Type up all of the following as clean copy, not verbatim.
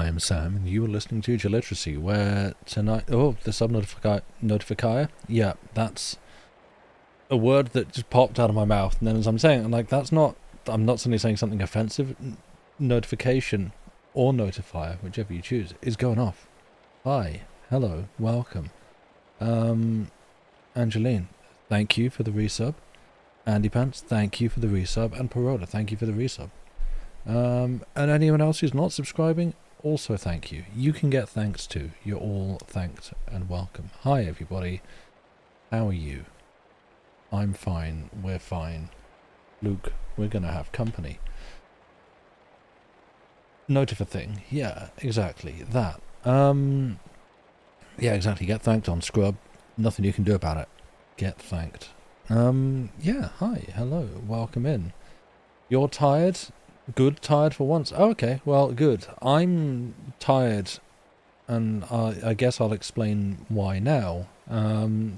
I am Sam, and you are listening to Geliteracy, where tonight... Oh, the sub-notifier? Yeah, that's a word that just popped out of my mouth, and then as I'm saying, I'm like, that's not... I'm not suddenly saying something offensive. Notification, or notifier, whichever you choose, is going off. Hi, hello, welcome. Angeline, thank you for the resub. Andy Pants, thank you for the resub. And Paroda, thank you for the resub. And anyone else who's not subscribing, also thank you. You can get thanks too. You're all thanked and welcome. Hi everybody. How are you? I'm fine. We're fine. Luke, we're gonna have company. Notify thing. Yeah, exactly. That. Yeah, exactly. Get thanked on Scrub. Nothing you can do about it. Get thanked. Yeah, hi, hello, welcome in. You're tired? Good, tired for once? Oh, okay, well, good. I'm tired, and I guess I'll explain why now.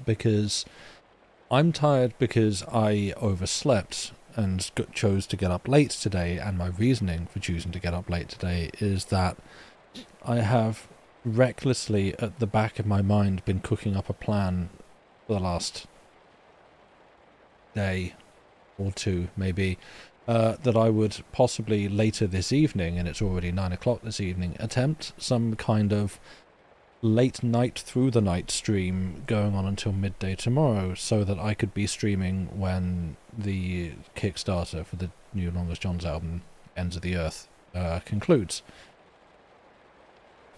Because I'm tired because I overslept and chose to get up late today, and my reasoning for choosing to get up late today is that I have recklessly at the back of my mind been cooking up a plan for the last day or two, maybe, that I would possibly later this evening, and it's already 9 o'clock this evening, attempt some kind of late night through the night stream going on until midday tomorrow, so that I could be streaming when the Kickstarter for the new Longest John's album, Ends of the Earth, concludes.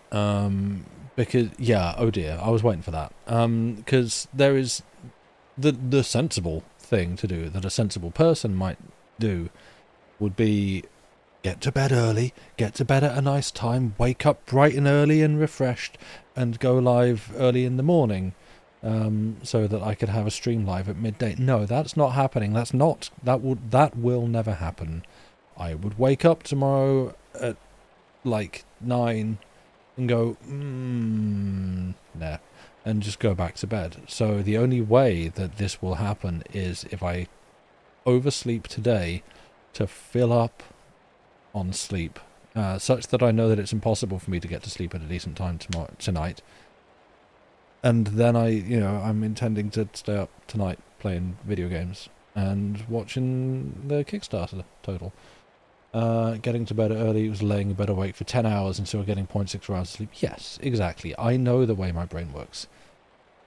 Because, yeah, oh dear, I was waiting for that. Because there is the sensible thing to do, that a sensible person might do, would be get to bed early, get to bed at a nice time, wake up bright and early and refreshed, and go live early in the morning, so that I could have a stream live at midday. No, that's not happening. That will never happen. I would wake up tomorrow at like 9 and go, nah, and just go back to bed. So the only way that this will happen is if I oversleep today to fill up on sleep, such that I know that it's impossible for me to get to sleep at a decent time tonight. And then I'm intending to stay up tonight playing video games and watching the Kickstarter total. Getting to bed early was laying in bed awake for 10 hours and still getting 0.6 hours of sleep. Yes, exactly. I know the way my brain works.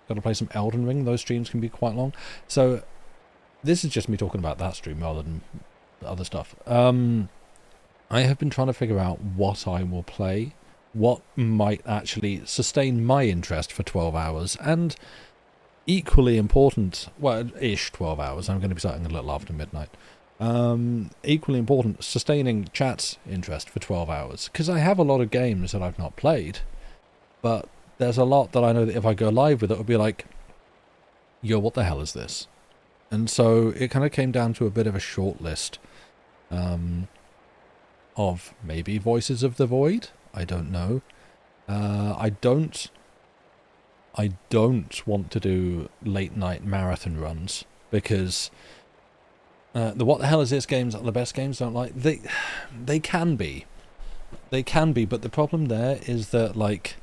Got to play some Elden Ring. Those streams can be quite long. So this is just me talking about that stream rather than other stuff. I have been trying to figure out what I will play, what might actually sustain my interest for 12 hours, and equally important, well, ish 12 hours. I'm going to be starting a little after midnight. Equally important, sustaining chat's interest for 12 hours, because I have a lot of games that I've not played, but there's a lot that I know that if I go live with it, it'll be like, yo, what the hell is this? And so it kind of came down to a bit of a short list of maybe Voices of the Void. I don't know. I don't want to do late night marathon runs, because the what the hell is this games are the best games. Don't like they can be, but the problem there is that, like,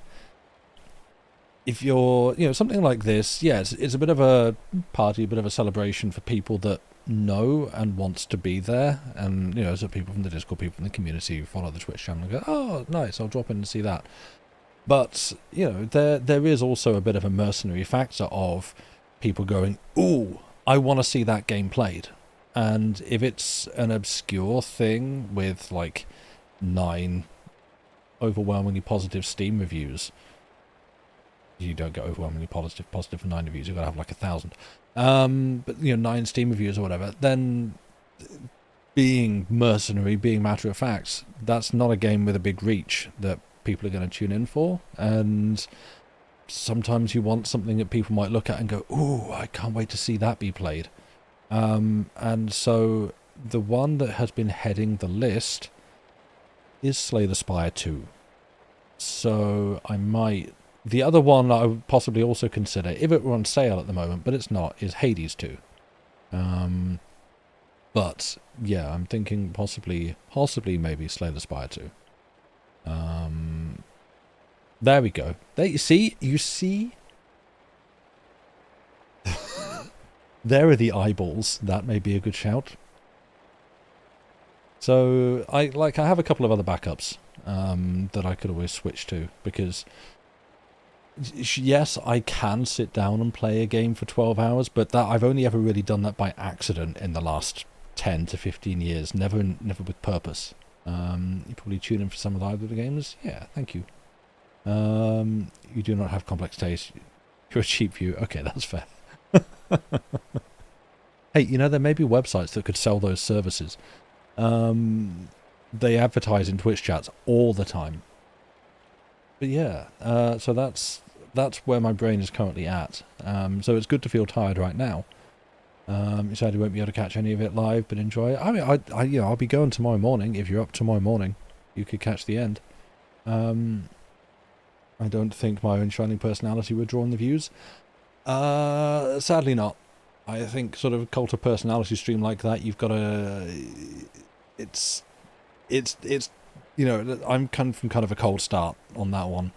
if you're something like this, yeah, it's a bit of a party, a bit of a celebration for people that know and wants to be there, and so people from the Discord, people from the community who follow the Twitch channel and go, oh nice, I'll drop in and see that. But there is also a bit of a mercenary factor of people going, ooh, I want to see that game played. And if it's an obscure thing with like 9 overwhelmingly positive Steam reviews, you don't get overwhelmingly positive for 9 reviews, you've got to have like 1,000. But 9 Steam reviews or whatever, then being mercenary, being matter of fact, that's not a game with a big reach that people are going to tune in for. And sometimes you want something that people might look at and go, ooh, I can't wait to see that be played. And so the one that has been heading the list is Slay the Spire 2. So the other one I would possibly also consider, if it were on sale at the moment, but it's not, is Hades 2. But yeah, I'm thinking possibly maybe Slay the Spire 2. There we go. There you see. You see. There are the eyeballs. That may be a good shout. So I have a couple of other backups that I could always switch to, because yes, I can sit down and play a game for 12 hours, but that I've only ever really done that by accident in the last 10 to 15 years, never with purpose. You probably tune in for some of the other games. Yeah, thank you. You do not have complex taste. You're a cheap view. Okay, that's fair. Hey, you know, there may be websites that could sell those services. They advertise in Twitch chats all the time. But yeah, so that's where my brain is currently at. So it's good to feel tired right now. You said you won't be able to catch any of it live, but enjoy it. I mean, I'll be going tomorrow morning. If you're up tomorrow morning, you could catch the end. I don't think my own shining personality would draw on the views. Sadly not. I think sort of cult of personality stream like that, you've got to... It's you know, I'm come from kind of a cold start on that one.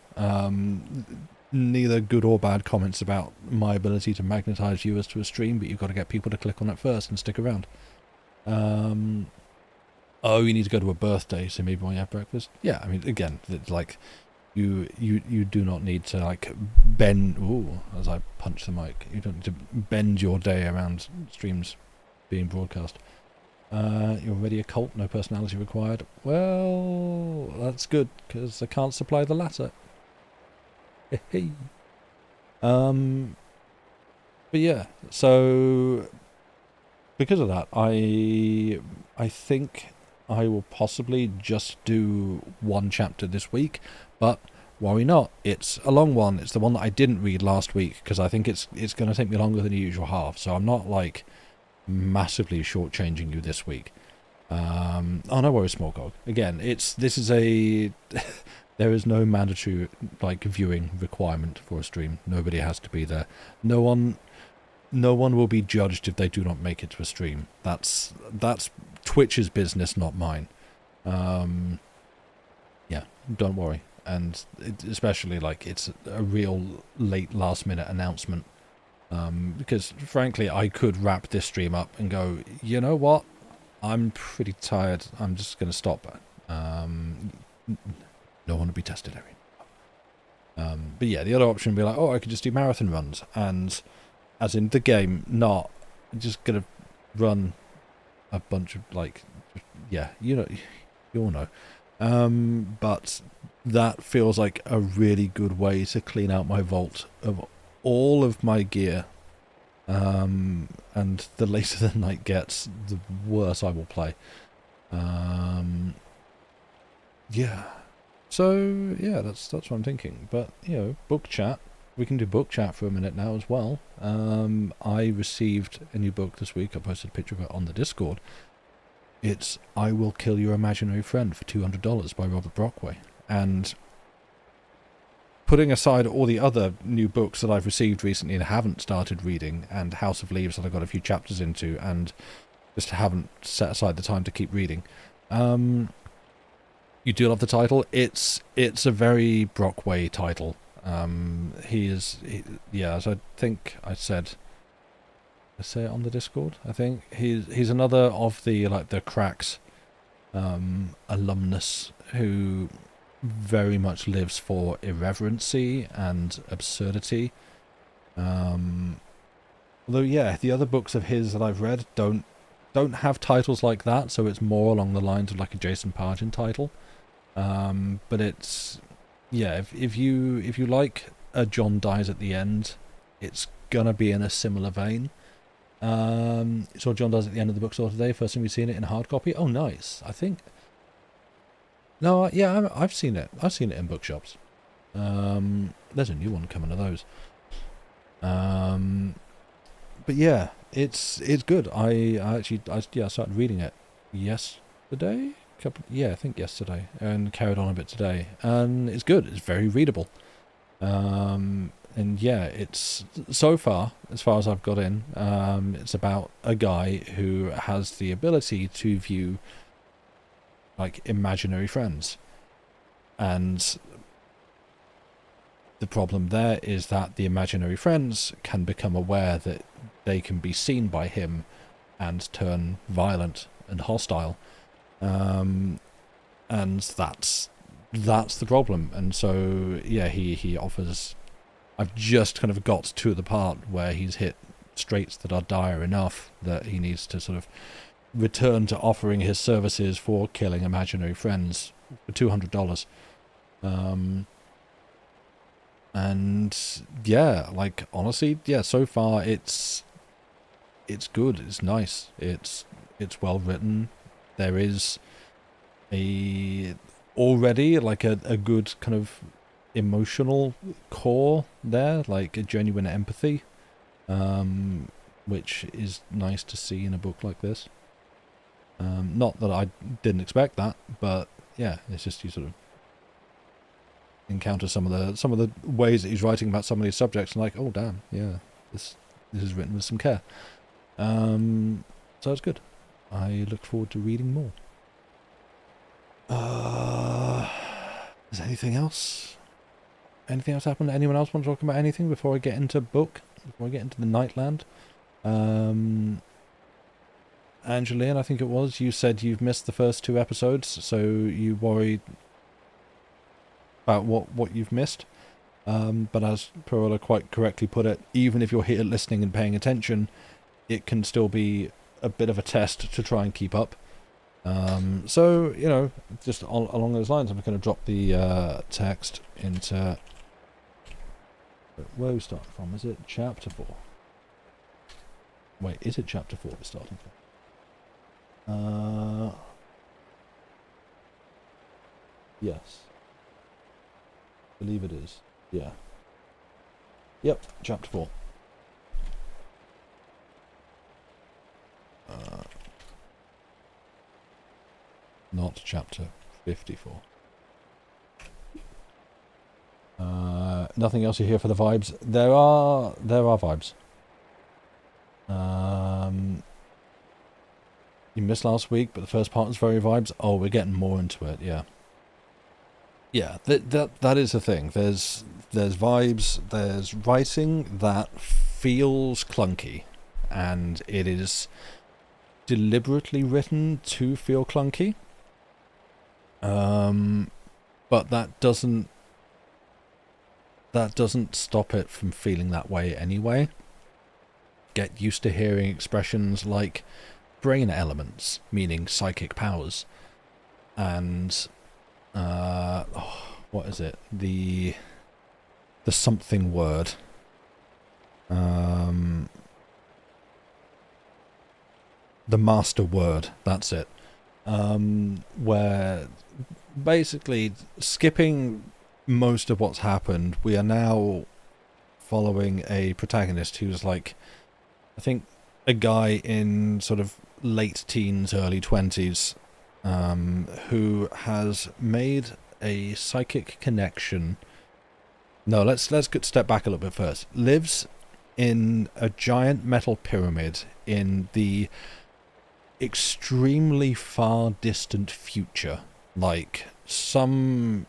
Neither good or bad comments about my ability to magnetize viewers to a stream, but you've got to get people to click on it first and stick around. Oh, you need to go to a birthday, so maybe when you have breakfast. Yeah, I mean, again, it's like you do not need to like bend. Ooh, as I punch the mic, you don't need to bend your day around streams being broadcast. You're already a cult, no personality required. Well, that's good, because I can't supply the latter. Hey. But yeah, so because of that, I think I will possibly just do one chapter this week, but worry not, it's a long one. It's the one that I didn't read last week, because I think it's going to take me longer than the usual half, so I'm not like massively shortchanging you this week. Oh, no worries, Smallcog. Again, this is a there is no mandatory like viewing requirement for a stream. Nobody has to be there. No one will be judged if they do not make it to a stream. That's Twitch's business, not mine. Yeah, don't worry. And especially like it's a real late last minute announcement. Because frankly, I could wrap this stream up and go, you know what? I'm pretty tired. I'm just going to stop. No one would be tested, Arian. But yeah, the other option would be like, oh, I could just do marathon runs. And as in the game, not just going to run a bunch of like, yeah, you all know. But that feels like a really good way to clean out my vault of all of my gear, and the later the night gets, the worse I will play. Yeah, so yeah, that's what I'm thinking. But you know, book chat, we can do book chat for a minute now as well. I received a new book this week. I posted a picture of it on the Discord. It's I Will Kill Your Imaginary Friend for $200 by Robert Brockway. And putting aside all the other new books that I've received recently and haven't started reading, and House of Leaves that I've got a few chapters into and just haven't set aside the time to keep reading, you do love the title. It's a very Brockway title. Yeah, as I think I said, I say it on the Discord, I think he's another of the like the Cracks alumnus who very much lives for irreverency and absurdity. Although yeah, the other books of his that I've read don't have titles like that, so it's more along the lines of like a Jason Pargin title. But it's yeah, if you like a John dies at the end, it's gonna be in a similar vein. Saw John dies at the end of the bookstore today. First time we've seen it in hard copy. Oh, nice. I think. No, yeah, I've seen it. I've seen it in bookshops. There's a new one coming of those. But yeah, it's good. I started reading it yesterday. I think yesterday, and carried on a bit today. And it's good. It's very readable. And yeah, it's so far as I've got in, it's about a guy who has the ability to view like imaginary friends, and The problem there is that the imaginary friends can become aware that they can be seen by him and turn violent and hostile. And that's the problem. And so, yeah, he offers... I've just kind of got to the part where he's hit straits that are dire enough that he needs to sort of return to offering his services for killing imaginary friends for $200. And yeah, like, honestly, yeah, so far it's good, it's nice, it's well written. There is already like a good kind of emotional core there, like a genuine empathy, which is nice to see in a book like this. Not that I didn't expect that, but yeah, it's just you sort of encounter some of the ways that he's writing about some of these subjects, and like, oh damn, yeah, this is written with some care. So it's good. I look forward to reading more. Is there anything else? Anything else happened? Anyone else want to talk about anything before I get into book? Before I get into the Nightland? Angeline, I think it was, you said you've missed the first 2 episodes, so you worry about what you've missed. But as Perola quite correctly put it, even if you're here listening and paying attention, it can still be a bit of a test to try and keep up. So, you know, just along those lines, I'm going to drop the text into... Where are we starting from? Is it chapter 4? Wait, is it chapter 4 we're starting from? Yes. I believe it is. Yeah. Yep, chapter 4. Not chapter 54. Nothing else you hear for the vibes. There are vibes. You missed last week, but the first part was very vibes. Oh, we're getting more into it. Yeah. Yeah, that is the thing. There's vibes. There's writing that feels clunky, and it is deliberately written to feel clunky. But that doesn't stop it from feeling that way anyway. Get used to hearing expressions like brain elements, meaning psychic powers, and what is it? The something word. The master word. That's it. Where basically, skipping most of what's happened, we are now following a protagonist who's like, I think, a guy in sort of late teens, early 20s, who has made a psychic connection. No, let's step back a little bit first. Lives in a giant metal pyramid in the extremely far distant future, like some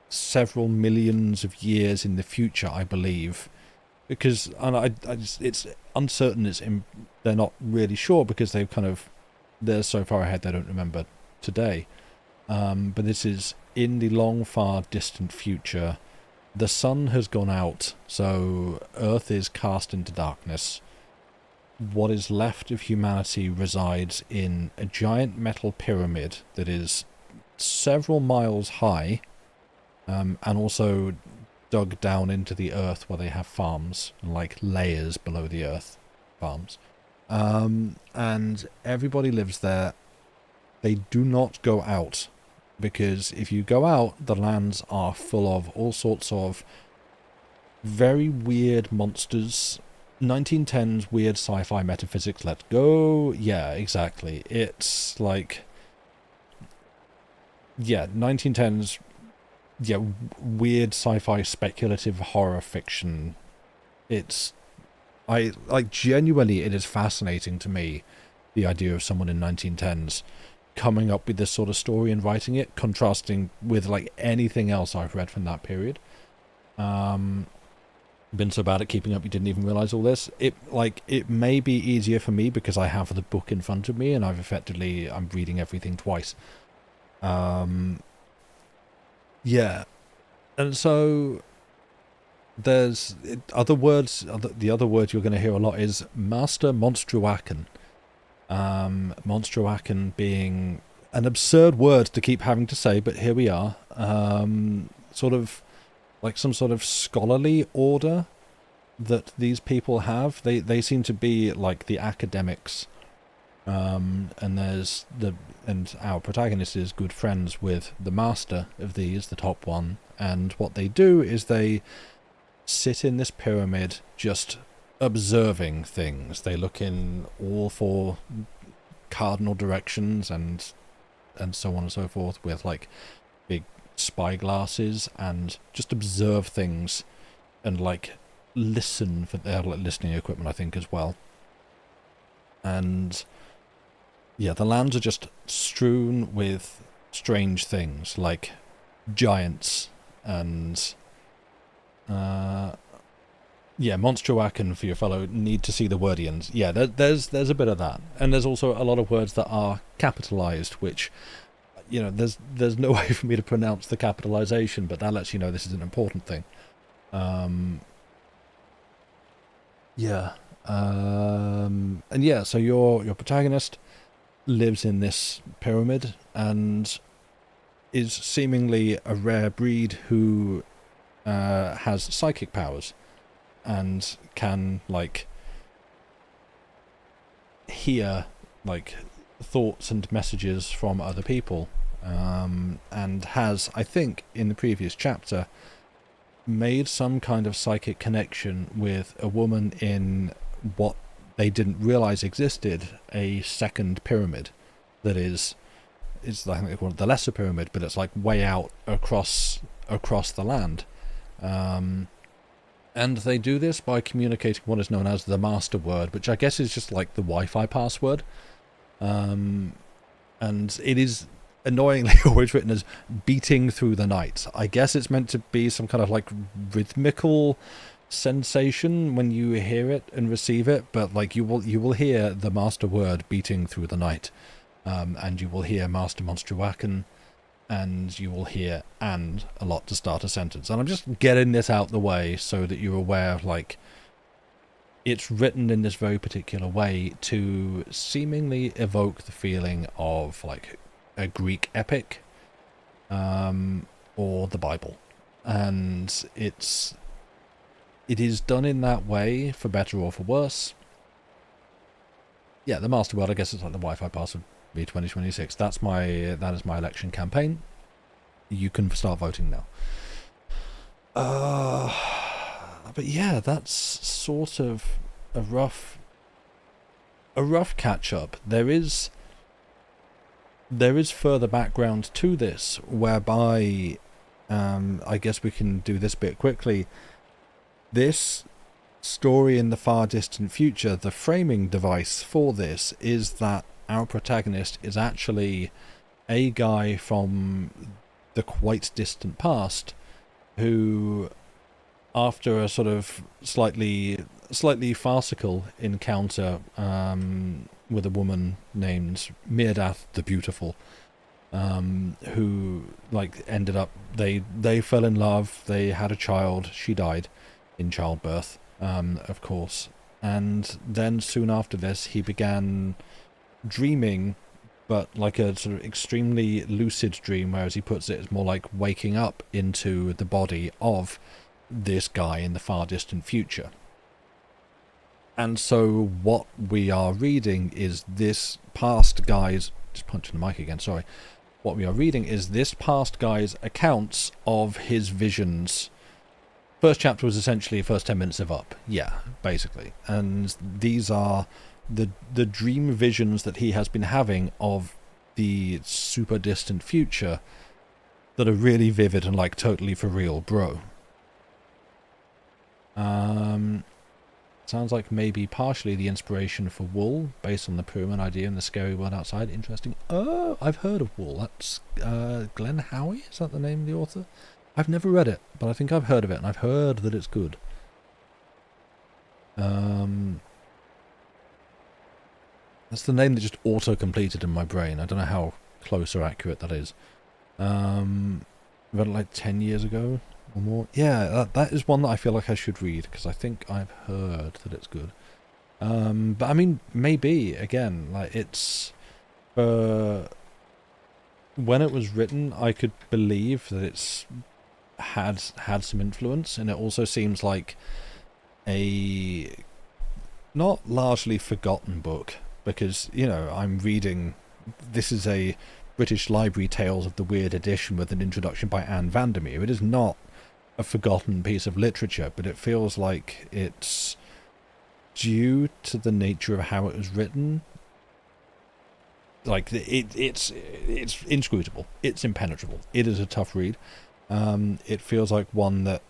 several millions of years in the future, I believe, because it's uncertain. They're not really sure because they're so far ahead they don't remember today. But this is in the long, far distant future. The sun has gone out, so Earth is cast into darkness. What is left of humanity resides in a giant metal pyramid that is several miles high, and also dug down into the earth where they have farms, like layers below the earth farms. And everybody lives there. They do not go out, because if you go out, the lands are full of all sorts of very weird monsters. 1910s weird sci-fi metaphysics, let's go. Yeah, exactly. It's like, yeah, 1910s, yeah, weird sci-fi speculative horror fiction. Genuinely, it is fascinating to me, the idea of someone in 1910s coming up with this sort of story and writing it, contrasting with like anything else I've read from that period. Been so bad at keeping up you didn't even realize all this. It may be easier for me because I have the book in front of me and I'm reading everything twice. Yeah, and so there's other words. The other word you're going to hear a lot is Master Monstruaken. Monstruaken being an absurd word to keep having to say, but here we are. Sort of like some sort of scholarly order that these people have. They seem to be like the academics. And our protagonist is good friends with the master of these, the top one, and what they do is they sit in this pyramid just observing things. They look in all four cardinal directions and so on and so forth with like big spy glasses and just observe things and like listen for their listening equipment, I think, as well. And yeah, the lands are just strewn with strange things like giants and Monstruaken for your fellow need to see the wordians. Yeah, there's a bit of that, and there's also a lot of words that are capitalized, which there's no way for me to pronounce the capitalization, but that lets you know this is an important thing. So your protagonist lives in this pyramid and is seemingly a rare breed who has psychic powers and can like hear like thoughts and messages from other people, and has, I think, in the previous chapter made some kind of psychic connection with a woman in what they didn't realize existed, a second pyramid that is I think they call it the lesser pyramid, but it's like way out across the land. And they do this by communicating what is known as the master word, which I guess is just like the Wi-Fi password. And it is annoyingly always written as beating through the night. I guess it's meant to be some kind of like rhythmical sensation when you hear it and receive it, but like you will hear the master word beating through the night, and you will hear Master Monstruaken, and you will hear and a lot to start a sentence. And I'm just getting this out the way so that you're aware of like it's written in this very particular way to seemingly evoke the feeling of like a Greek epic, or the Bible, and it is done in that way for better or for worse. Yeah, the master word, I guess it's like the Wi-Fi password be 2026. That is my election campaign. You can start voting now. But yeah, that's sort of a rough catch up. There is further background to this, whereby I guess we can do this bit quickly. This story in the far distant future, the framing device for this is that our protagonist is actually a guy from the quite distant past who, after a sort of slightly farcical encounter with a woman named Mirdath the Beautiful, who like ended up they fell in love, they had a child, she died in childbirth, of course, and then soon after this he began dreaming, but like a sort of extremely lucid dream, where, as he puts it, it's more like waking up into the body of this guy in the far distant future. And so what we are reading is this past guy's, just punching the mic again, sorry. What we are reading is this past guy's accounts of his visions. First chapter was essentially first 10 minutes of Up. Yeah, basically. And these are the dream visions that he has been having of the super distant future that are really vivid and like totally for real, bro. Sounds like maybe partially the inspiration for Wool, based on the pyramid idea and the scary world outside. Interesting. Oh, I've heard of Wool. That's Glenn Howie? Is that the name of the author? I've never read it, but I think I've heard of it, and I've heard that it's good. That's the name that just auto-completed in my brain. I don't know how close or accurate that is. Read it like 10 years ago or more. Yeah, that is one that I feel like I should read, because I think I've heard that it's good. But I mean, maybe, again, like, it's... when it was written, I could believe that it's had some influence, and it also seems like a not largely forgotten book, because, you know, I'm reading... This is a British Library Tales of the Weird edition with an introduction by Anne Vandermeer. It is not a forgotten piece of literature, but it feels like it's due to the nature of how it was written. Like, it's inscrutable. It's impenetrable. It is a tough read. It feels like one that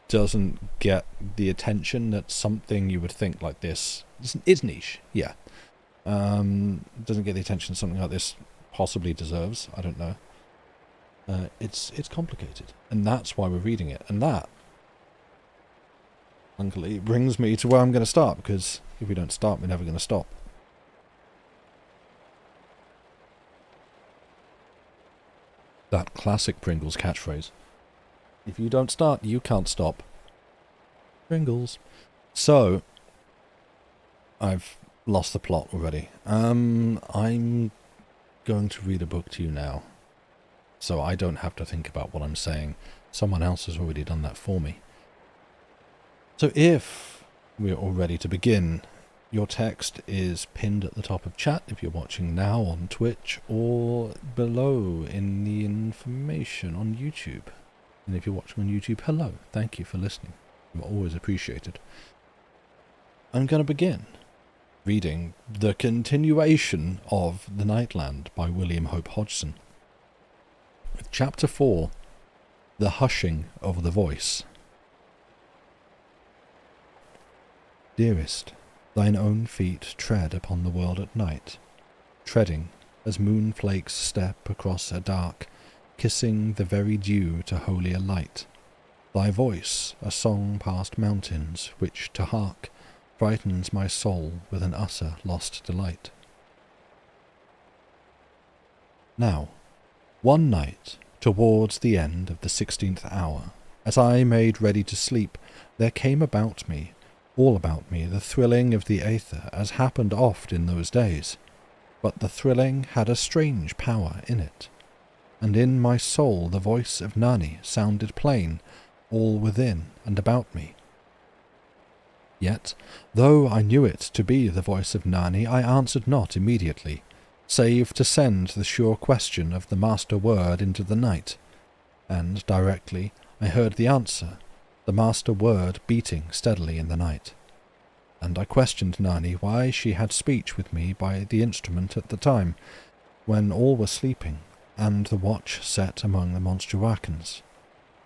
doesn't get the attention that something you would think like this... It's niche, yeah. Doesn't get the attention something like this possibly deserves. I don't know. It's complicated, and that's why we're reading it. And that, luckily, brings me to where I'm going to start, because if we don't start, we're never going to stop. That classic Pringles catchphrase. If you don't start, you can't stop. Pringles. So, I've lost the plot already. I'm going to read a book to you now, so I don't have to think about what I'm saying. Someone else has already done that for me. So if we're all ready to begin, your text is pinned at the top of chat if you're watching now on Twitch, or below in the information on YouTube. And if you're watching on YouTube, hello, thank you for listening. You're always appreciated. I'm going to begin reading the continuation of The Nightland by William Hope Hodgson, with Chapter 4, The Hushing of the Voice. Dearest, thine own feet tread upon the world at night, treading as moonflakes step across a dark, kissing the very dew to holier light. Thy voice, a song past mountains, which to hark brightens my soul with an utter lost delight. Now, one night, towards the end of the 16th hour, as I made ready to sleep, there came about me, all about me, the thrilling of the aether, as happened oft in those days. But the thrilling had a strange power in it, and in my soul the voice of Nani sounded plain, all within and about me. Yet, though I knew it to be the voice of Nani, I answered not immediately, save to send the sure question of the master word into the night. And directly I heard the answer, the master word beating steadily in the night. And I questioned Nani why she had speech with me by the instrument at the time, when all were sleeping, and the watch set among the monstruacans.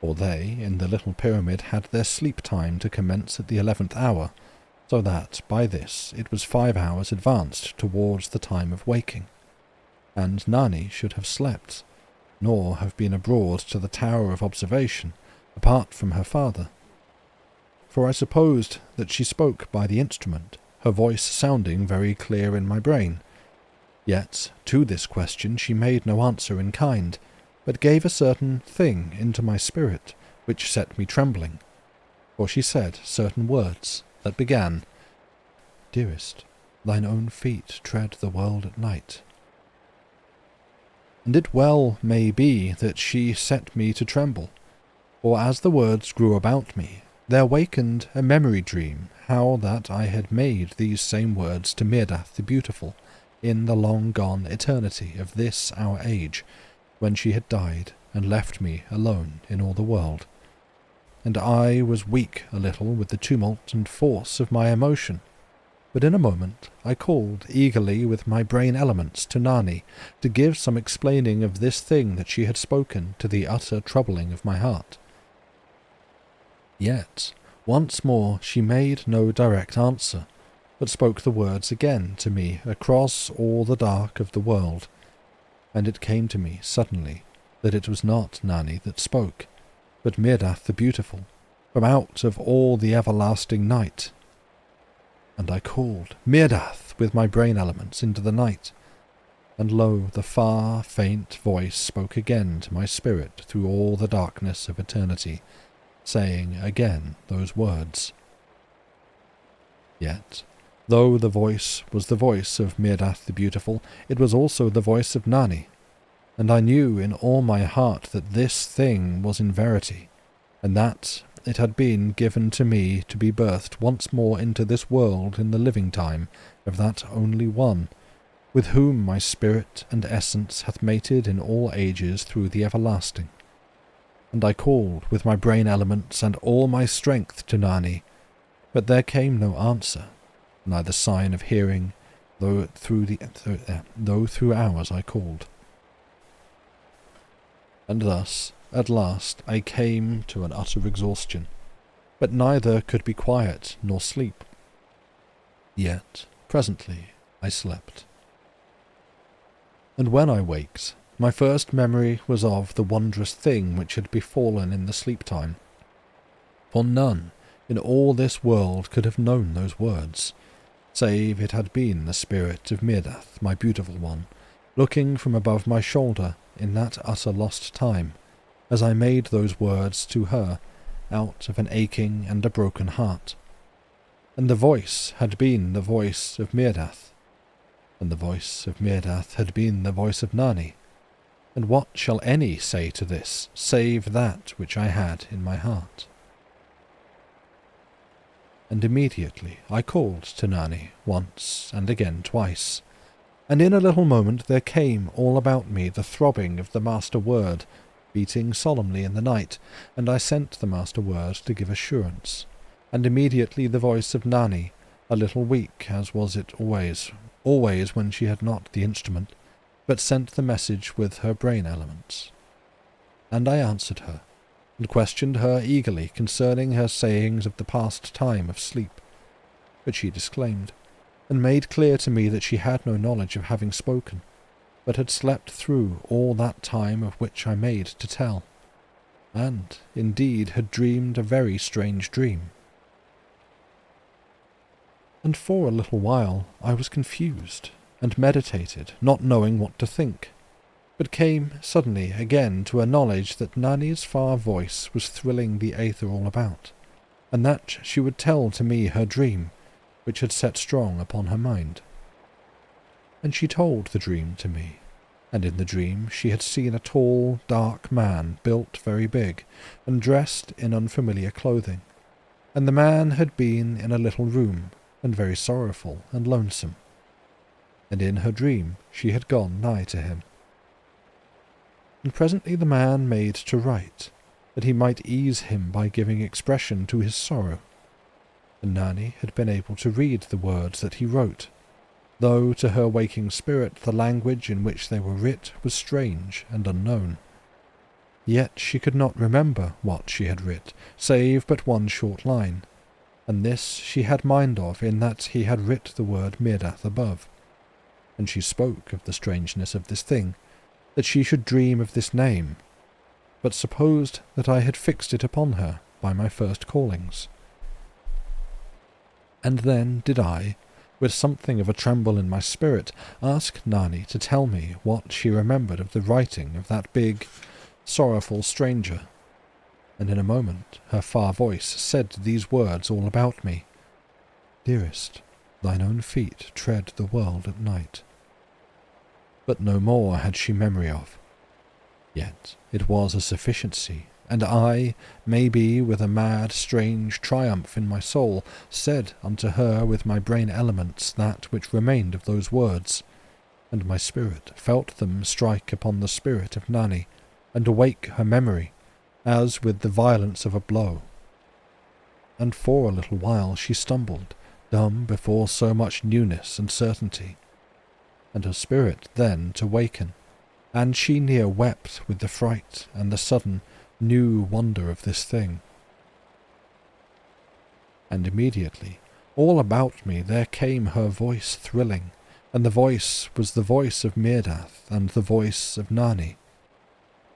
For they, in the little pyramid, had their sleep time to commence at the 11th hour, so that, by this, it was 5 hours advanced towards the time of waking. And Nani should have slept, nor have been abroad to the tower of observation, apart from her father. For I supposed that she spoke by the instrument, her voice sounding very clear in my brain. Yet to this question she made no answer in kind, but gave a certain thing into my spirit, which set me trembling. For she said certain words that began, Dearest, thine own feet tread the world at night. And it well may be that she set me to tremble, for as the words grew about me, there wakened a memory dream, how that I had made these same words to Mirdath the Beautiful, in the long-gone eternity of this our age, when she had died and left me alone in all the world. And I was weak a little with the tumult and force of my emotion, but in a moment I called eagerly with my brain elements to Nani to give some explaining of this thing that she had spoken, to the utter troubling of my heart. Yet once more she made no direct answer, but spoke the words again to me across all the dark of the world. And it came to me suddenly that it was not Nani that spoke, but Mirdath the beautiful, from out of all the everlasting night. And I called, Mirdath, with my brain elements into the night, and lo, the far, faint voice spoke again to my spirit through all the darkness of eternity, saying again those words. Yet, though the voice was the voice of Mirdath the beautiful, it was also the voice of Nani, and I knew in all my heart that this thing was in verity, and that it had been given to me to be birthed once more into this world in the living time of that only one, with whom my spirit and essence hath mated in all ages through the everlasting. And I called with my brain elements and all my strength to Nani, but there came no answer, neither sign of hearing, though through hours I called. And thus, at last, I came to an utter exhaustion, but neither could be quiet nor sleep. Yet, presently, I slept. And when I waked, my first memory was of the wondrous thing which had befallen in the sleep-time. For none in all this world could have known those words, save it had been the spirit of Mirdath, my beautiful one, looking from above my shoulder in that utter lost time, as I made those words to her out of an aching and a broken heart. And the voice had been the voice of Mirdath, and the voice of Mirdath had been the voice of Nani, and what shall any say to this, save that which I had in my heart? And immediately I called to Nani once and again twice, and in a little moment there came all about me the throbbing of the master word, beating solemnly in the night, and I sent the master word to give assurance, and immediately the voice of Nani, a little weak as was it always when she had not the instrument, but sent the message with her brain elements. And I answered her, and questioned her eagerly concerning her sayings of the past time of sleep, but she disclaimed, and made clear to me that she had no knowledge of having spoken, but had slept through all that time of which I made to tell, and, indeed, had dreamed a very strange dream. And for a little while I was confused, and meditated, not knowing what to think, but came suddenly again to a knowledge that Nani's far voice was thrilling the aether all about, and that she would tell to me her dream, which had set strong upon her mind. And she told the dream to me, and in the dream she had seen a tall, dark man, built very big, and dressed in unfamiliar clothing, and the man had been in a little room, and very sorrowful and lonesome, and in her dream she had gone nigh to him. And presently the man made to write, that he might ease him by giving expression to his sorrow, and Nani had been able to read the words that he wrote, though to her waking spirit the language in which they were writ was strange and unknown. Yet she could not remember what she had writ, save but one short line, and this she had mind of in that he had writ the word Mirdath above, and she spoke of the strangeness of this thing, that she should dream of this name, but supposed that I had fixed it upon her by my first callings. And then did I, with something of a tremble in my spirit, ask Nani to tell me what she remembered of the writing of that big, sorrowful stranger, and in a moment her far voice said these words all about me, Dearest, thine own feet tread the world at night. But no more had she memory of. Yet it was a sufficiency, and I, maybe with a mad, strange triumph in my soul, said unto her with my brain elements that which remained of those words, and my spirit felt them strike upon the spirit of Nani, and awake her memory, as with the violence of a blow. And for a little while she stumbled, dumb before so much newness and certainty, and her spirit then to waken, and she near wept with the fright and the sudden new wonder of this thing. And immediately, all about me there came her voice thrilling, and the voice was the voice of Mirdath and the voice of Nani.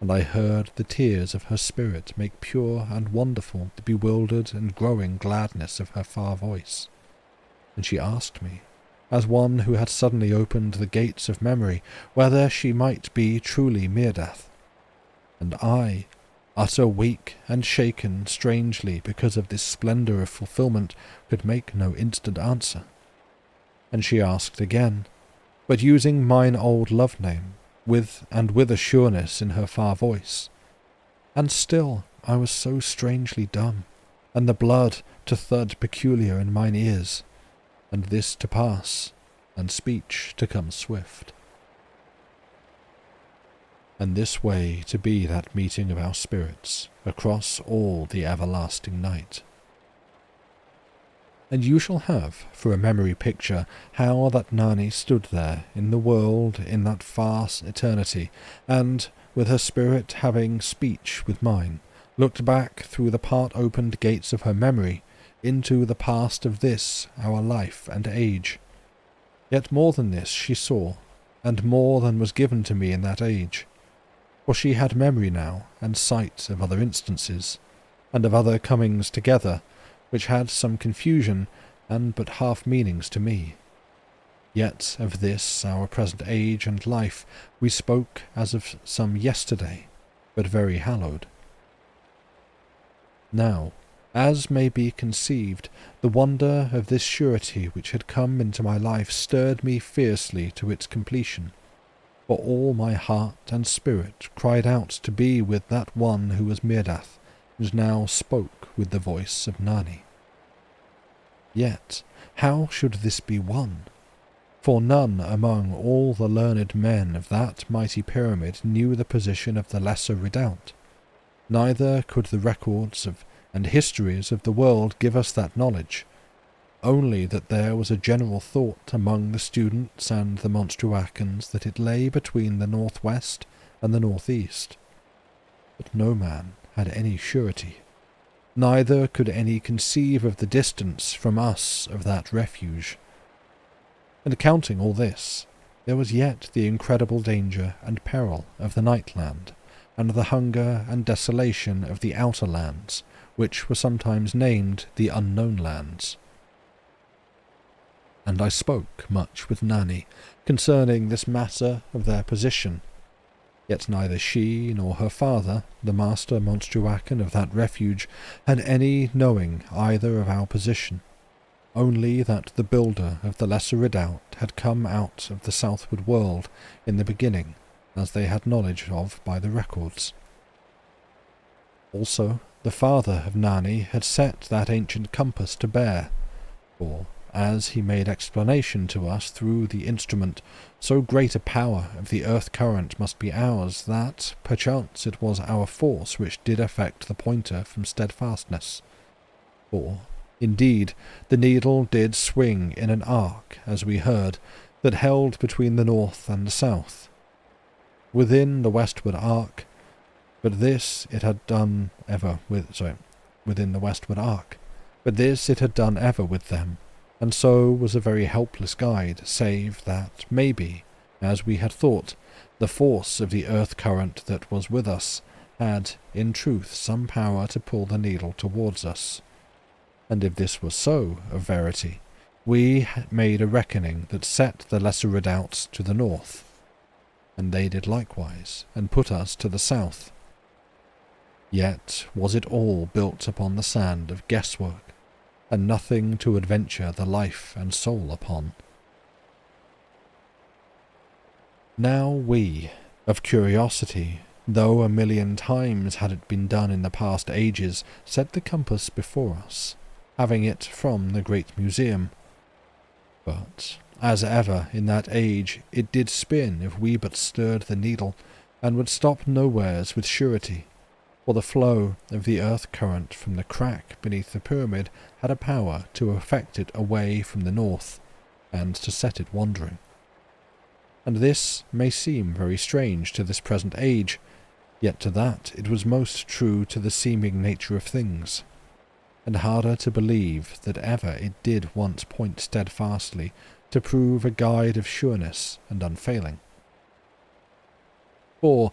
and I heard the tears of her spirit make pure and wonderful the bewildered and growing gladness of her far voice. And she asked me, as one who had suddenly opened the gates of memory, whether she might be truly Meerdath. And I, utter weak and shaken strangely because of this splendour of fulfilment, could make no instant answer. And she asked again, but using mine old love name, with a sureness in her far voice. And still I was so strangely dumb, and the blood to thud peculiar in mine ears, and this to pass, and speech to come swift. And this way to be that meeting of our spirits, across all the everlasting night. And you shall have for a memory picture how that Nani stood there in the world in that far eternity, and, with her spirit having speech with mine, looked back through the part-opened gates of her memory into the past of this our life and age. Yet more than this she saw, and more than was given to me in that age. For she had memory now, and sight of other instances, and of other comings together, which had some confusion and but half meanings to me. Yet of this our present age and life we spoke as of some yesterday, but very hallowed. Now, as may be conceived, the wonder of this surety which had come into my life stirred me fiercely to its completion, for all my heart and spirit cried out to be with that one who was Meerdath, and now spoke with the voice of Nani. Yet how should this be won? For none among all the learned men of that mighty pyramid knew the position of the Lesser Redoubt. Neither could the records of and histories of the world give us that knowledge, only that there was a general thought among the students and the Monstruacans that it lay between the northwest and the northeast. But no man had any surety. Neither could any conceive of the distance from us of that refuge. And counting all this, there was yet the incredible danger and peril of the Nightland, and the hunger and desolation of the outer lands, which were sometimes named the Unknown Lands. And I spoke much with Nani concerning this matter of their position, yet neither she nor her father, the master Monstruacan of that refuge, had any knowing either of our position, only that the builder of the Lesser Redoubt had come out of the southward world in the beginning, as they had knowledge of by the records. Also, the father of Nani had set that ancient compass to bear, for, as he made explanation to us through the instrument, so great a power of the earth current must be ours that, perchance, it was our force which did affect the pointer from steadfastness. For, indeed, the needle did swing in an arc, as we heard, that held between the north and the south, within the westward arc, but this it had done ever with within the westward arc, but this it had done ever with them, and so was a very helpless guide, save that, maybe, as we had thought, the force of the earth current that was with us had, in truth, some power to pull the needle towards us. And if this was so, of verity, we made a reckoning that set the Lesser Redoubts to the north, and they did likewise, and put us to the south. Yet was it all built upon the sand of guesswork, and nothing to adventure the life and soul upon. Now we, of curiosity, though a million times had it been done in the past ages, set the compass before us, having it from the great museum. But, as ever in that age, it did spin if we but stirred the needle, and would stop nowheres with surety, for the flow of the earth current from the crack beneath the pyramid had a power to affect it away from the north, and to set it wandering. And this may seem very strange to this present age, yet to that it was most true to the seeming nature of things, and harder to believe that ever it did once point steadfastly to prove a guide of sureness and unfailing. For,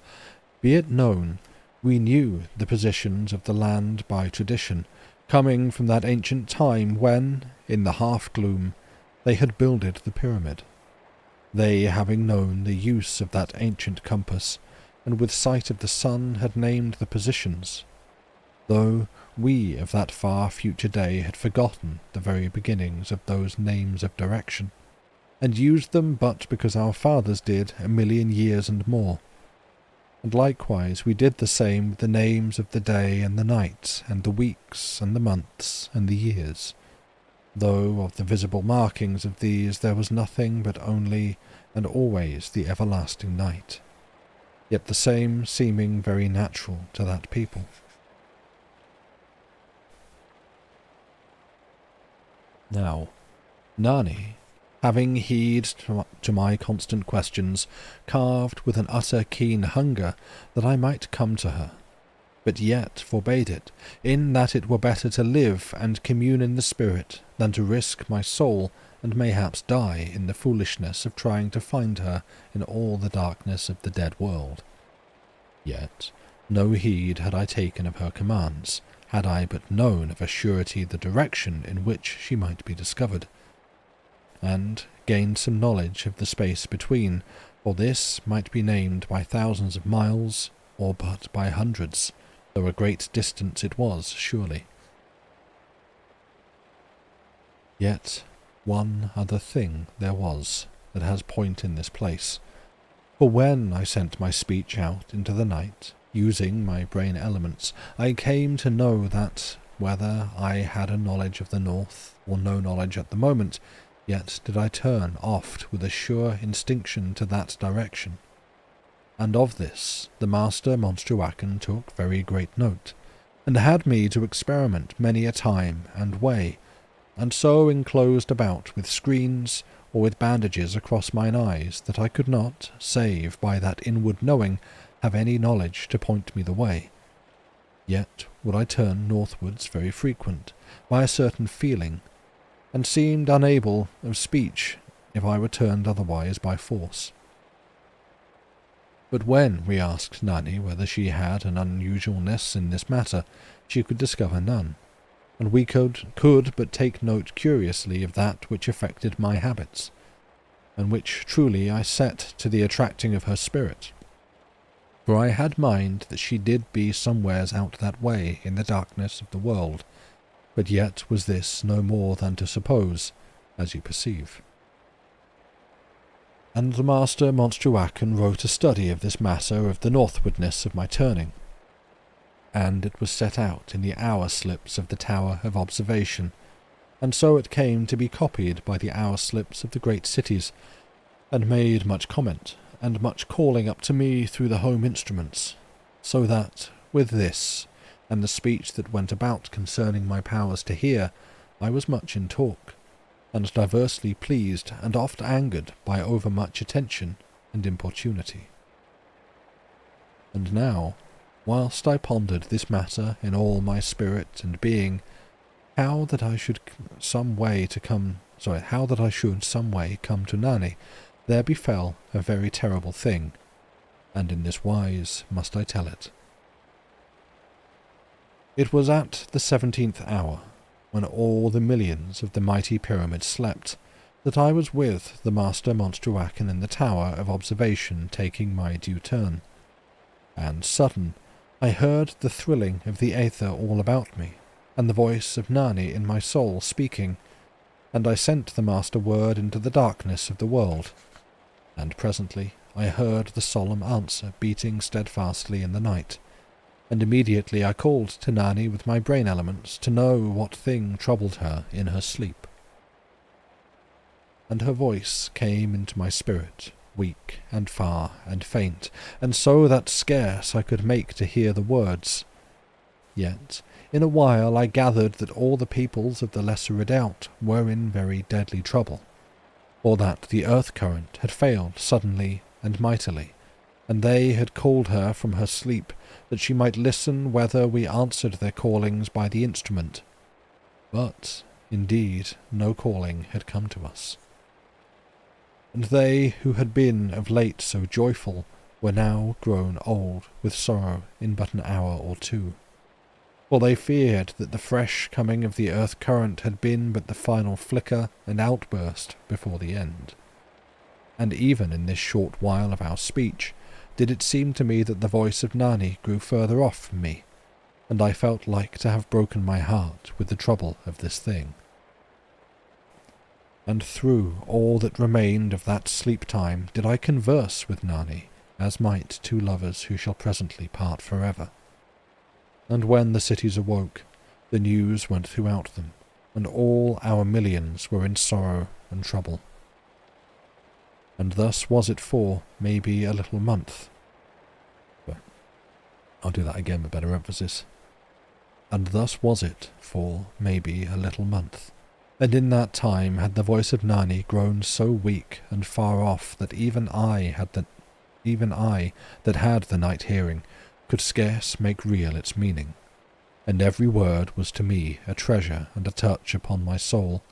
Be it known, we knew the positions of the land by tradition, coming from that ancient time when, in the half-gloom, they had builded the pyramid. They having known the use of that ancient compass, and with sight of the sun had named the positions, though we of that far future day had forgotten the very beginnings of those names of direction, and used them but because our fathers did 1,000,000 years and more. And likewise we did the same with the names of the day and the night, and the weeks, and the months, and the years, though of the visible markings of these there was nothing but only and always the everlasting night, yet the same seeming very natural to that people. Now, Nani, having heed to my constant questions, carved with an utter keen hunger that I might come to her, but yet forbade it, in that it were better to live and commune in the spirit than to risk my soul and mayhaps die in the foolishness of trying to find her in all the darkness of the dead world. Yet no heed had I taken of her commands, had I but known of a surety the direction in which she might be discovered, and gained some knowledge of the space between, for this might be named by thousands of miles, or but by hundreds, though a great distance it was, surely. Yet one other thing there was that has point in this place, for when I sent my speech out into the night, using my brain elements, I came to know that, whether I had a knowledge of the north, or no knowledge at the moment, yet did I turn oft with a sure instinction to that direction. And of this the master Monstruacan took very great note, and had me to experiment many a time and way, and so enclosed about with screens or with bandages across mine eyes that I could not, save by that inward knowing, have any knowledge to point me the way. Yet would I turn northwards very frequent, by a certain feeling, and seemed unable of speech if I were turned otherwise by force. But when we asked Nani whether she had an unusualness in this matter, she could discover none, and we could but take note curiously of that which affected my habits, and which truly I set to the attracting of her spirit. For I had mind that she did be somewheres out that way in the darkness of the world, but yet was this no more than to suppose, as you perceive. And the master Monstruacan wrote a study of this matter of the northwardness of my turning, and it was set out in the hour slips of the Tower of Observation, and so it came to be copied by the hour slips of the great cities, and made much comment, and much calling up to me through the home instruments, so that, with this, and the speech that went about concerning my powers to hear, I was much in talk, and diversely pleased and oft angered by overmuch attention and importunity. And now, whilst I pondered this matter in all my spirit and being, how that I should some way come to Nani, there befell a very terrible thing, and in this wise must I tell it. It was at the 17th hour, when all the millions of the mighty pyramid slept, that I was with the master Monstruacan in the Tower of Observation taking my due turn, and sudden I heard the thrilling of the aether all about me, and the voice of Nani in my soul speaking, and I sent the master word into the darkness of the world, and presently I heard the solemn answer beating steadfastly in the night, and immediately I called to Nani with my brain elements to know what thing troubled her in her sleep. And her voice came into my spirit, weak and far and faint, and so that scarce I could make to hear the words. Yet in a while I gathered that all the peoples of the Lesser Redoubt were in very deadly trouble, or that the earth current had failed suddenly and mightily, and they had called her from her sleep, that she might listen whether we answered their callings by the instrument. But, indeed, no calling had come to us. And they who had been of late so joyful were now grown old with sorrow in but an hour or two, for they feared that the fresh coming of the earth current had been but the final flicker and outburst before the end. And even in this short while of our speech, did it seem to me that the voice of Nani grew further off from me, and I felt like to have broken my heart with the trouble of this thing. And through all that remained of that sleep time did I converse with Nani, as might two lovers who shall presently part forever. And when the cities awoke, the news went throughout them, and all our millions were in sorrow and trouble. And thus was it for, maybe, a little month. But I'll do that again with better emphasis. And thus was it for, maybe, a little month. And in that time had the voice of Nani grown so weak and far off that even I that had the night hearing could scarce make real its meaning, and every word was to me a treasure and a touch upon my soul,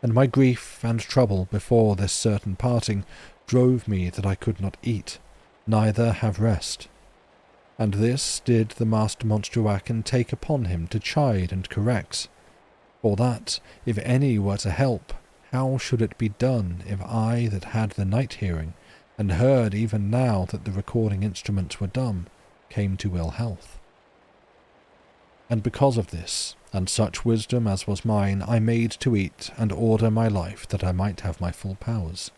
and my grief and trouble before this certain parting drove me that I could not eat, neither have rest. And this did the Master Monstruacan take upon him to chide and correct, for that, if any were to help, how should it be done if I that had the night hearing, and heard even now that the recording instruments were dumb, came to ill health? And because of this, and such wisdom as was mine, I made to eat and order my life that I might have my full powers.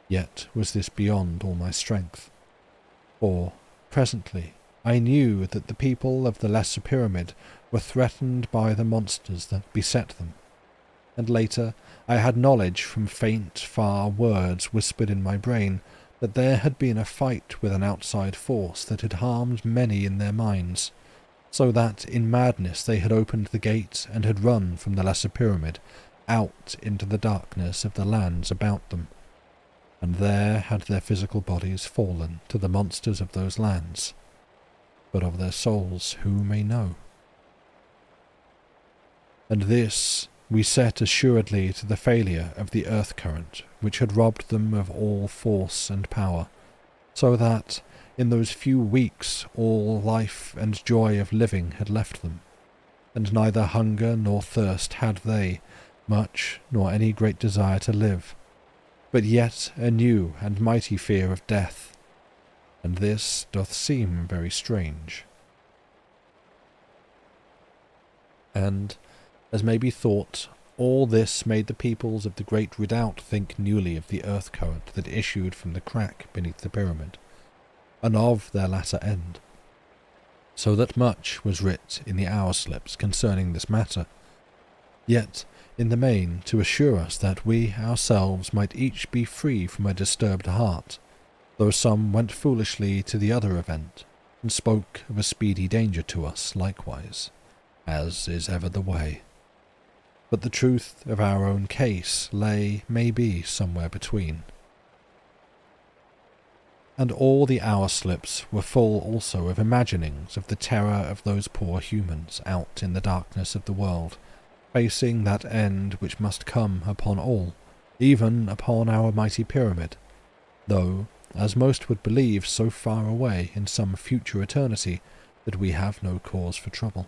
Yet was this beyond all my strength, for presently I knew that the people of the Lesser Pyramid were threatened by the monsters that beset them, and later I had knowledge from faint, far words whispered in my brain that there had been a fight with an outside force that had harmed many in their minds, so that in madness they had opened the gate and had run from the Lesser Pyramid out into the darkness of the lands about them, and there had their physical bodies fallen to the monsters of those lands, but of their souls who may know? And this we set assuredly to the failure of the earth current, which had robbed them of all force and power, so that in those few weeks all life and joy of living had left them, and neither hunger nor thirst had they, much nor any great desire to live, but yet a new and mighty fear of death, and this doth seem very strange. And, as may be thought, all this made the peoples of the great redoubt think newly of the earth current that issued from the crack beneath the pyramid, and of their latter end, so that much was writ in the hour slips concerning this matter, yet in the main to assure us that we ourselves might each be free from a disturbed heart, though some went foolishly to the other event, and spoke of a speedy danger to us likewise, as is ever the way. But the truth of our own case lay, maybe, somewhere between. And all the hour slips were full also of imaginings of the terror of those poor humans out in the darkness of the world, facing that end which must come upon all, even upon our mighty pyramid, though, as most would believe, so far away in some future eternity that we have no cause for trouble.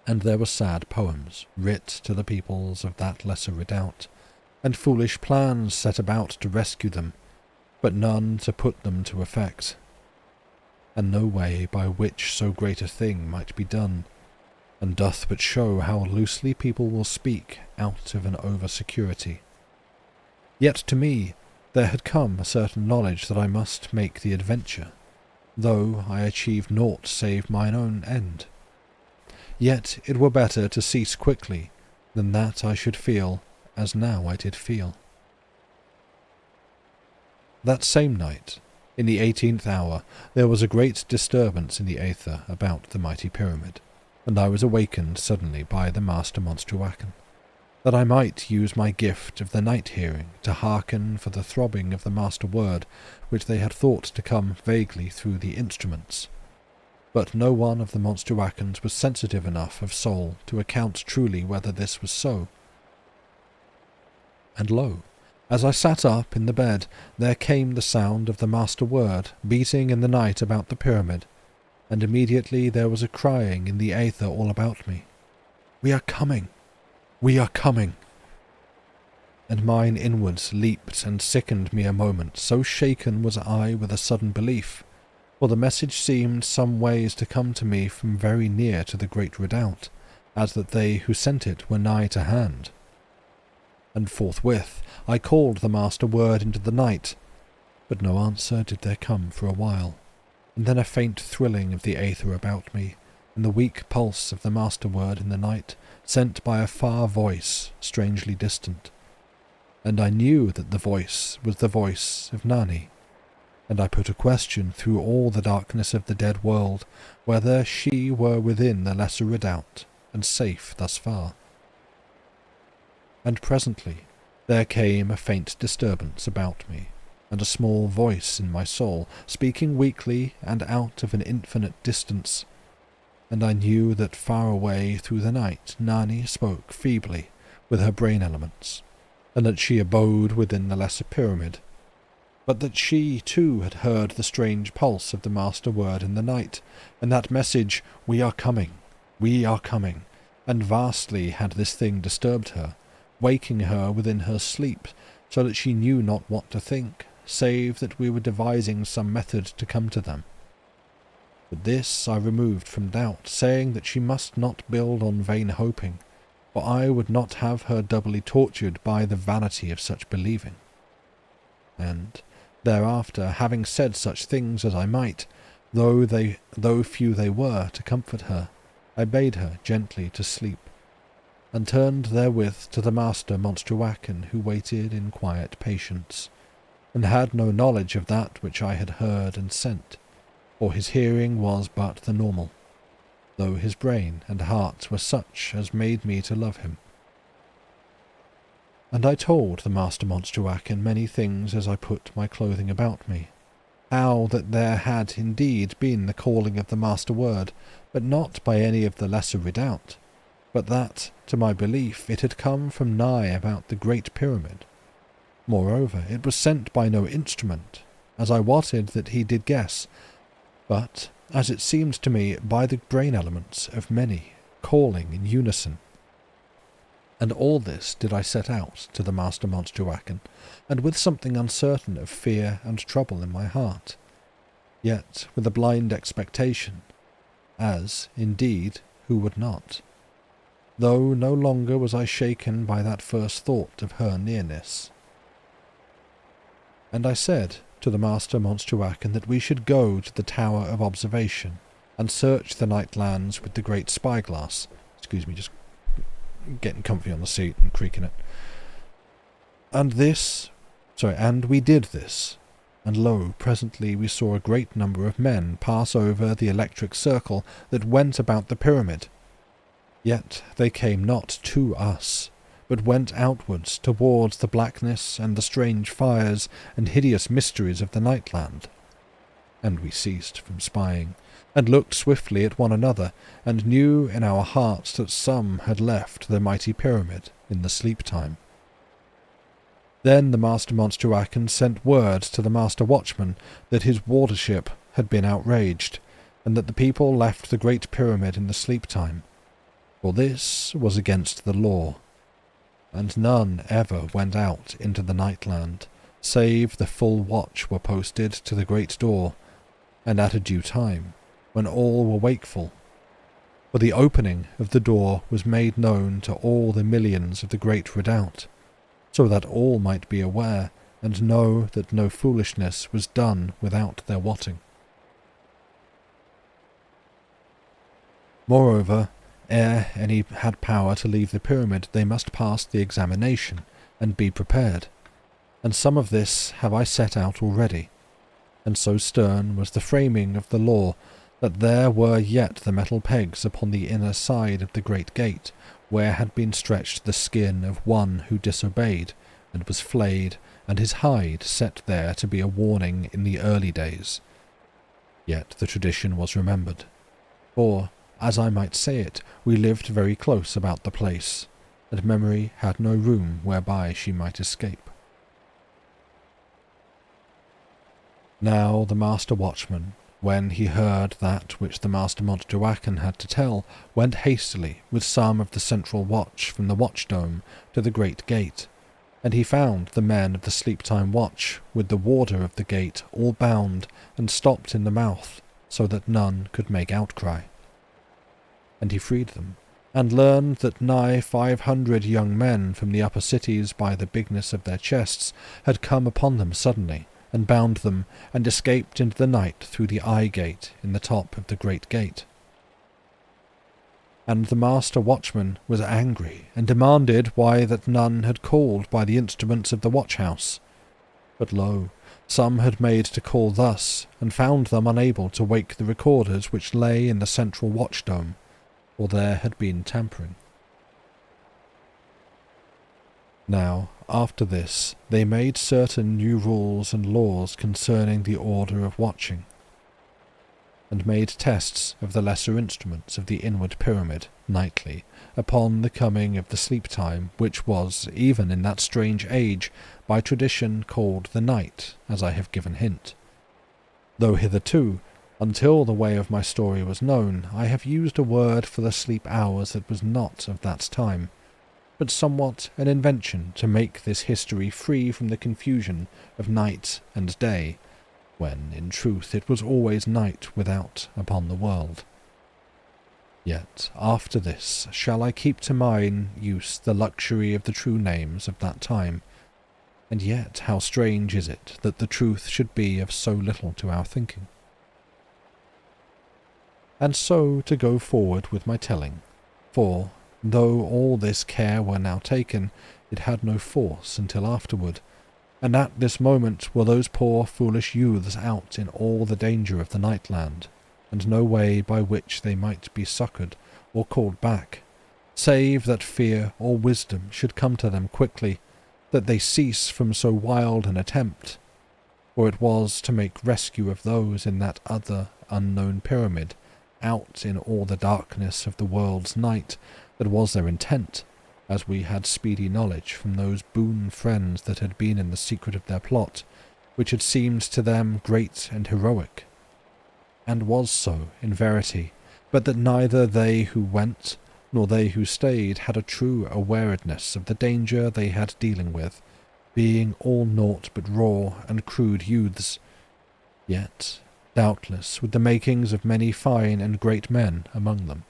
And there were sad poems writ to the peoples of that lesser redoubt, and foolish plans set about to rescue them, but none to put them to effect, and no way by which so great a thing might be done, and doth but show how loosely people will speak out of an over-security. Yet to me there had come a certain knowledge that I must make the adventure, though I achieved naught save mine own end. Yet it were better to cease quickly than that I should feel as now I did feel. That same night, in the 18th hour, there was a great disturbance in the aether about the mighty pyramid, and I was awakened suddenly by the Master Monstruacan, that I might use my gift of the night hearing to hearken for the throbbing of the master word which they had thought to come vaguely through the instruments. But no one of the Monstruacans was sensitive enough of soul to account truly whether this was so. And lo, As I sat up in the bed, there came the sound of the master word beating in the night about the pyramid, and immediately there was a crying in the aether all about me. "We are coming! We are coming!" And mine inwards leaped and sickened me a moment, so shaken was I with a sudden belief, for the message seemed some ways to come to me from very near to the great redoubt, as that they who sent it were nigh to hand. And forthwith I called the master word into the night, but no answer did there come for a while, and then a faint thrilling of the aether about me, and the weak pulse of the master word in the night, sent by a far voice, strangely distant. And I knew that the voice was the voice of Nani, and I put a question through all the darkness of the dead world, whether she were within the lesser redoubt, and safe thus far. And presently there came a faint disturbance about me, and a small voice in my soul, speaking weakly and out of an infinite distance, and I knew that far away through the night Nani spoke feebly with her brain elements, and that she abode within the lesser pyramid, but that she too had heard the strange pulse of the master word in the night, and that message, "We are coming, we are coming," and vastly had this thing disturbed her, waking her within her sleep, so that she knew not what to think, save that we were devising some method to come to them. But this I removed from doubt, saying that she must not build on vain hoping, for I would not have her doubly tortured by the vanity of such believing. And thereafter, having said such things as I might, though few they were, to comfort her, I bade her gently to sleep, and turned therewith to the master Monstruacan, who waited in quiet patience, and had no knowledge of that which I had heard and sent, for his hearing was but the normal, though his brain and heart were such as made me to love him. And I told the master Monstruacan many things as I put my clothing about me, how that there had indeed been the calling of the master word, but not by any of the lesser redoubt, but that, to my belief, it had come from nigh about the great pyramid. Moreover, it was sent by no instrument, as I wotted that he did guess, but, as it seemed to me, by the brain elements of many, calling in unison. And all this did I set out to the master Monstruacan, and with something uncertain of fear and trouble in my heart, yet with a blind expectation, as, indeed, who would not? Though no longer was I shaken by that first thought of her nearness. And I said to the master Monstruacan that we should go to the tower of observation, and search the night lands with the great spyglass. Excuse me, just getting comfy on the seat and creaking it. And we did this, and lo, presently we saw a great number of men pass over the electric circle that went about the pyramid. Yet they came not to us, but went outwards towards the blackness and the strange fires and hideous mysteries of the nightland. And we ceased from spying, and looked swiftly at one another, and knew in our hearts that some had left the mighty pyramid in the sleep-time. Then the master Monstruacan sent word to the master watchman that his wardership had been outraged, and that the people left the great pyramid in the sleep-time, for this was against the law, and none ever went out into the nightland, save the full watch were posted to the great door, and at a due time, when all were wakeful. For the opening of the door was made known to all the millions of the great redoubt, so that all might be aware, and know that no foolishness was done without their wotting. Moreover, ere any had power to leave the pyramid, they must pass the examination, and be prepared, and some of this have I set out already, and so stern was the framing of the law, that there were yet the metal pegs upon the inner side of the great gate, where had been stretched the skin of one who disobeyed, and was flayed, and his hide set there to be a warning in the early days. Yet the tradition was remembered, for, as I might say it, we lived very close about the place, and memory had no room whereby she might escape. Now the master watchman, when he heard that which the master Montjoaquin had to tell, went hastily with some of the central watch from the watch-dome to the great gate, and he found the men of the sleep-time watch with the warder of the gate all bound and stopped in the mouth, so that none could make outcry. And he freed them, and learned that nigh 500 young men from the upper cities by the bigness of their chests had come upon them suddenly, and bound them, and escaped into the night through the eye-gate in the top of the great gate. And the master watchman was angry, and demanded why that none had called by the instruments of the watch-house. But lo, some had made to call thus, and found them unable to wake the recorders which lay in the central watch-dome, for there had been tampering. Now, after this, they made certain new rules and laws concerning the order of watching, and made tests of the lesser instruments of the inward pyramid nightly, upon the coming of the sleep-time, which was, even in that strange age, by tradition called the night, as I have given hint. Though hitherto, until the way of my story was known, I have used a word for the sleep hours that was not of that time, but somewhat an invention to make this history free from the confusion of night and day, when, in truth, it was always night without upon the world. Yet, after this, shall I keep to mine use the luxury of the true names of that time, and yet how strange is it that the truth should be of so little to our thinking. And so to go forward with my telling, for, though all this care were now taken, it had no force until afterward, and at this moment were those poor foolish youths out in all the danger of the nightland, and no way by which they might be succoured or called back, save that fear or wisdom should come to them quickly, that they cease from so wild an attempt, for it was to make rescue of those in that other unknown pyramid, out in all the darkness of the world's night, that was their intent, as we had speedy knowledge from those boon friends that had been in the secret of their plot, which had seemed to them great and heroic, and was so in verity, but that neither they who went nor they who stayed had a true awareness of the danger they had dealing with, being all naught but raw and crude youths, yet doubtless with the makings of many fine and great men among them.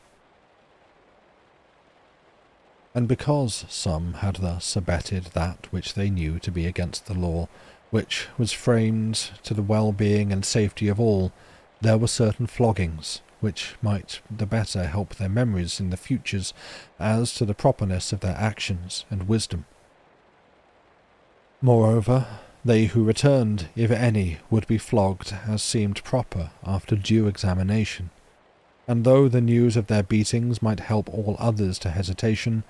And because some had thus abetted that which they knew to be against the law, which was framed to the well-being and safety of all, there were certain floggings, which might the better help their memories in the futures as to the properness of their actions and wisdom. Moreover, they who returned, if any, would be flogged as seemed proper after due examination, and though the news of their beatings might help all others to hesitation,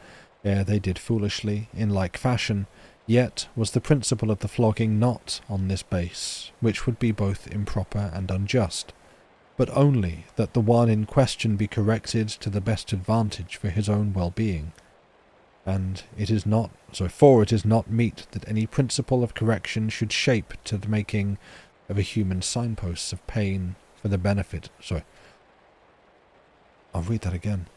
ere they did foolishly, in like fashion, yet was the principle of the flogging not on this base, which would be both improper and unjust, but only that the one in question be corrected to the best advantage for his own well-being. And it is not meet that any principle of correction should shape to the making of a human signposts of pain for the benefit. I'll read that again.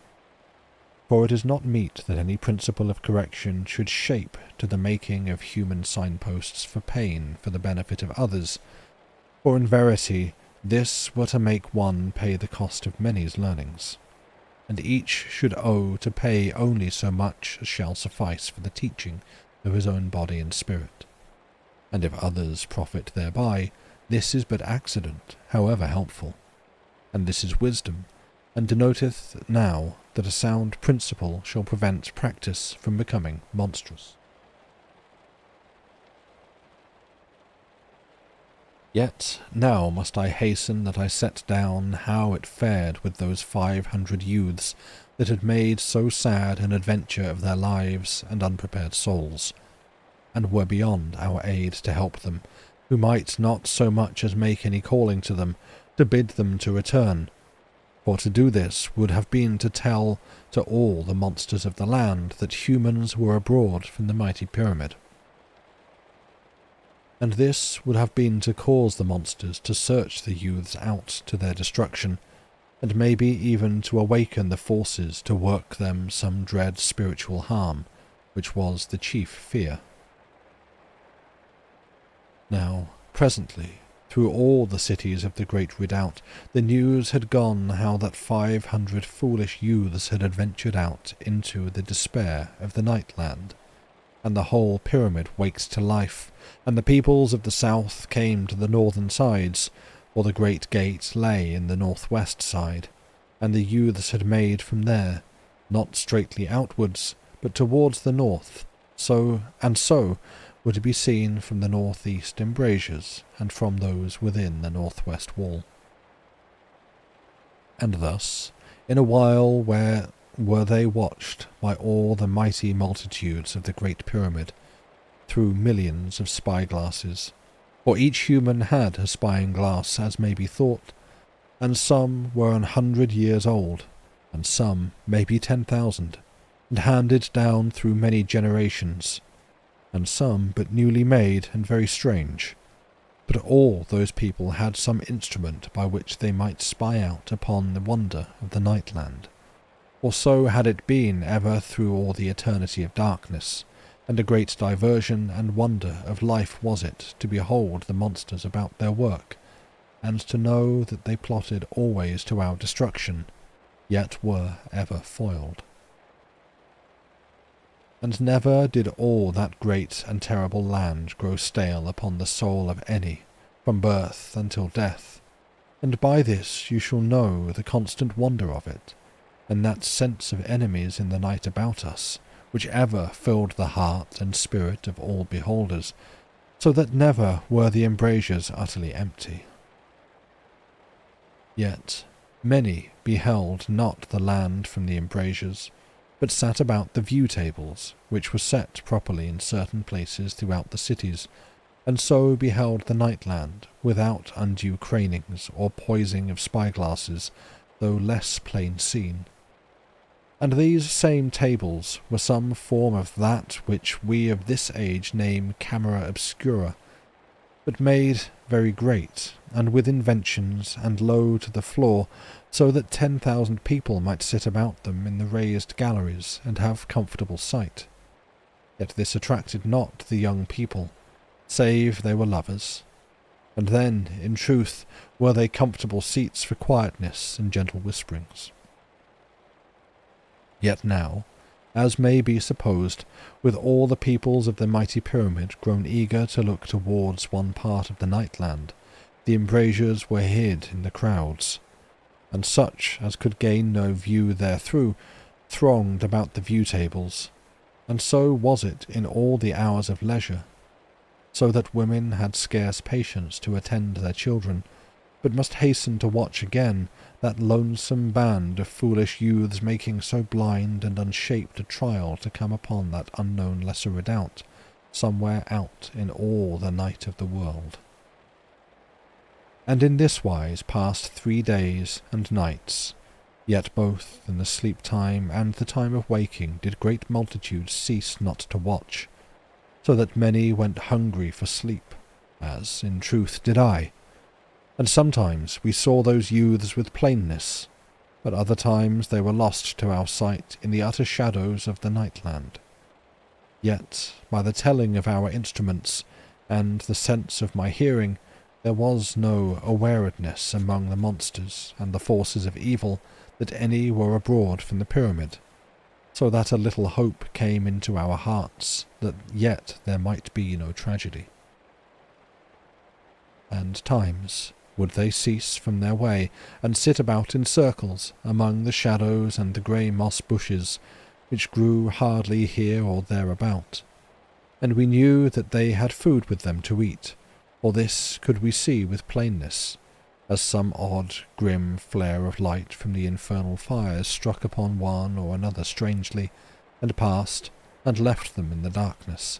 For it is not meet that any principle of correction should shape to the making of human signposts for pain for the benefit of others, for in verity this were to make one pay the cost of many's learnings, and each should owe to pay only so much as shall suffice for the teaching of his own body and spirit. And if others profit thereby, this is but accident, however helpful, and this is wisdom, and denoteth now that a sound principle shall prevent practice from becoming monstrous. Yet now must I hasten that I set down how it fared with those 500 youths that had made so sad an adventure of their lives and unprepared souls, and were beyond our aid to help them, who might not so much as make any calling to them, to bid them to return, for to do this would have been to tell to all the monsters of the land that humans were abroad from the mighty pyramid. and this would have been to cause the monsters to search the youths out to their destruction, and maybe even to awaken the forces to work them some dread spiritual harm, which was the chief fear. Now, presently, through all the cities of the great redoubt, the news had gone how that 500 foolish youths had adventured out into the despair of the Nightland, and the whole pyramid waked to life, and the peoples of the south came to the northern sides, for the great gate lay in the northwest side, and the youths had made from there, not straightly outwards, but towards the north, so would be seen from the northeast embrasures, and from those within the northwest wall. And thus, in a while were they watched by all the mighty multitudes of the great pyramid, through millions of spyglasses, for each human had a spying glass, as may be thought, and some were 100 years old, and some maybe 10,000, and handed down through many generations, and some but newly made and very strange. But all those people had some instrument by which they might spy out upon the wonder of the Nightland, or so had it been ever through all the eternity of darkness, and a great diversion and wonder of life was it to behold the monsters about their work, and to know that they plotted always to our destruction, yet were ever foiled. And never did all that great and terrible land grow stale upon the soul of any, from birth until death, and by this you shall know the constant wonder of it, and that sense of enemies in the night about us, which ever filled the heart and spirit of all beholders, so that never were the embrasures utterly empty. Yet many beheld not the land from the embrasures, but sat about the view tables, which were set properly in certain places throughout the cities, and so beheld the Nightland without undue cranings or poising of spyglasses, though less plain seen. And these same tables were some form of that which we of this age name camera obscura, but made very great, and with inventions, and low to the floor, so that 10,000 people might sit about them in the raised galleries, and have comfortable sight. Yet this attracted not the young people, save they were lovers, and then, in truth, were they comfortable seats for quietness and gentle whisperings. Yet now, as may be supposed, with all the peoples of the mighty pyramid grown eager to look towards one part of the Nightland, the embrasures were hid in the crowds, and such as could gain no view therethrough thronged about the view tables, and so was it in all the hours of leisure, so that women had scarce patience to attend their children, but must hasten to watch again that lonesome band of foolish youths making so blind and unshaped a trial to come upon that unknown lesser redoubt, somewhere out in all the night of the world. And in this wise passed 3 days and nights, yet both in the sleep time and the time of waking did great multitudes cease not to watch, so that many went hungry for sleep, as in truth did I, and sometimes we saw those youths with plainness, but other times they were lost to our sight in the utter shadows of the Nightland. Yet, by the telling of our instruments, and the sense of my hearing, there was no awareness among the monsters and the forces of evil that any were abroad from the pyramid, so that a little hope came into our hearts that yet there might be no tragedy. And times would they cease from their way, and sit about in circles among the shadows and the grey moss bushes, which grew hardly here or thereabout, and we knew that they had food with them to eat, for this could we see with plainness, as some odd, grim flare of light from the infernal fires struck upon one or another strangely, and passed, and left them in the darkness.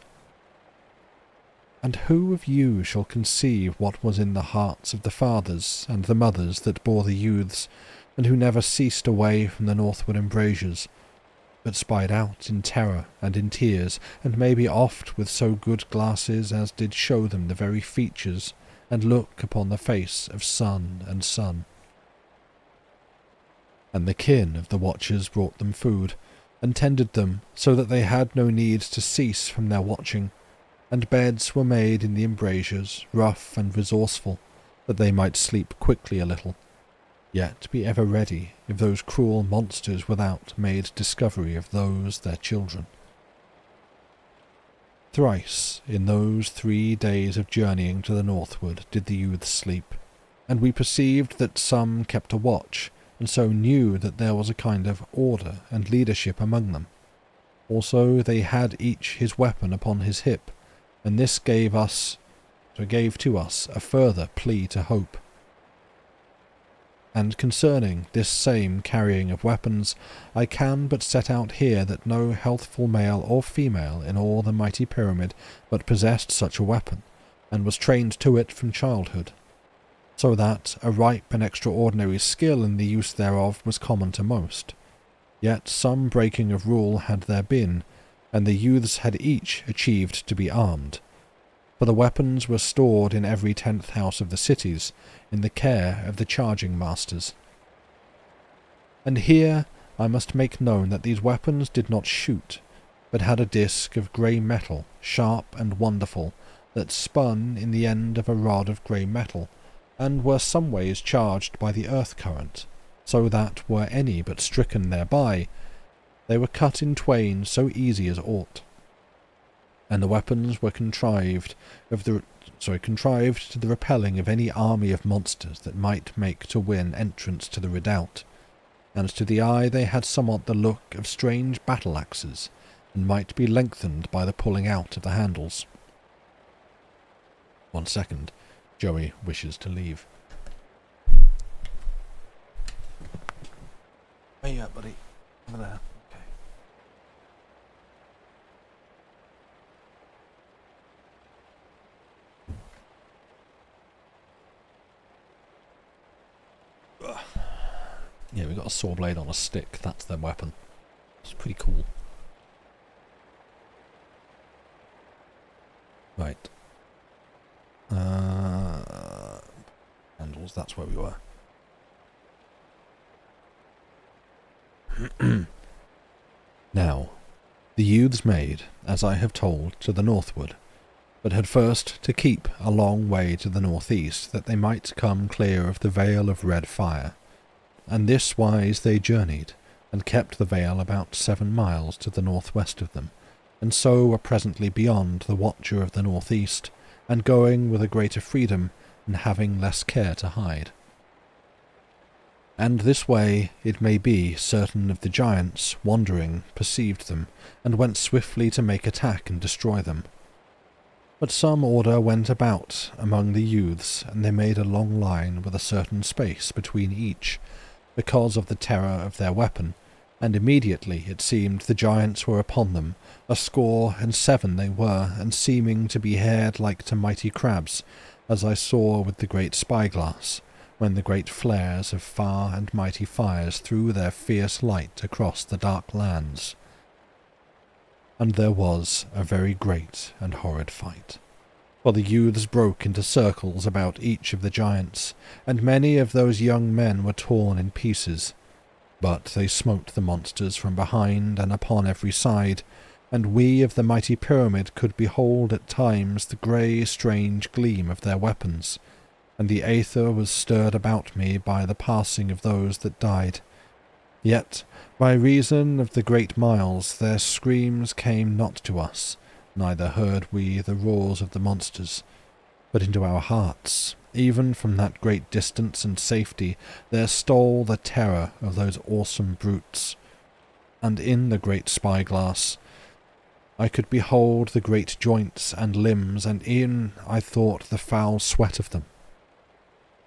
And who of you shall conceive what was in the hearts of the fathers and the mothers that bore the youths, and who never ceased away from the northward embrasures, but spied out in terror and in tears, and maybe oft with so good glasses as did show them the very features and look upon the face of son and son. And the kin of the watchers brought them food, and tended them so that they had no need to cease from their watching, and beds were made in the embrasures, rough and resourceful, that they might sleep quickly a little, yet be ever ready if those cruel monsters without made discovery of those their children. Thrice in those 3 days of journeying to the northward did the youths sleep, and we perceived that some kept a watch, and so knew that there was a kind of order and leadership among them. Also they had each his weapon upon his hip, and this gave to us a further plea to hope. And concerning this same carrying of weapons, I can but set out here that no healthful male or female in all the mighty pyramid but possessed such a weapon, and was trained to it from childhood, so that a ripe and extraordinary skill in the use thereof was common to most. Yet some breaking of rule had there been, and the youths had each achieved to be armed, for the weapons were stored in every 10th house of the cities, in the care of the charging masters. And here I must make known that these weapons did not shoot, but had a disc of grey metal, sharp and wonderful, that spun in the end of a rod of grey metal, and were some ways charged by the earth current, so that were any but stricken thereby, they were cut in twain so easy as aught. And the weapons were contrived to the repelling of any army of monsters that might make to win entrance to the redoubt, and to the eye they had somewhat the look of strange battle-axes, and might be lengthened by the pulling out of the handles. 1 second, Joey wishes to leave. Where you at, buddy? Over there. Yeah, we've got a saw blade on a stick. That's their weapon. It's pretty cool. Right. Handles, that's where we were. Now, the youths made, as I have told, to the northward, but had first to keep a long way to the northeast, that they might come clear of the veil of red fire. And this wise they journeyed, and kept the veil about 7 miles to the northwest of them, and so were presently beyond the watcher of the northeast, and going with a greater freedom, and having less care to hide. And this way, it may be, certain of the giants, wandering, perceived them, and went swiftly to make attack and destroy them. But some order went about among the youths, and they made a long line with a certain space between each, because of the terror of their weapon, and immediately it seemed the giants were upon them, 67 they were, and seeming to be haired like to mighty crabs, as I saw with the great spyglass, when the great flares of far and mighty fires threw their fierce light across the dark lands. And there was a very great and horrid fight. For the youths broke into circles about each of the giants, and many of those young men were torn in pieces. But they smote the monsters from behind and upon every side, and we of the mighty pyramid could behold at times the grey, strange gleam of their weapons, and the aether was stirred about me by the passing of those that died. Yet, by reason of the great miles, their screams came not to us, neither heard we the roars of the monsters, but into our hearts, even from that great distance and safety, there stole the terror of those awesome brutes. And in the great spyglass I could behold the great joints and limbs, and e'en I thought the foul sweat of them.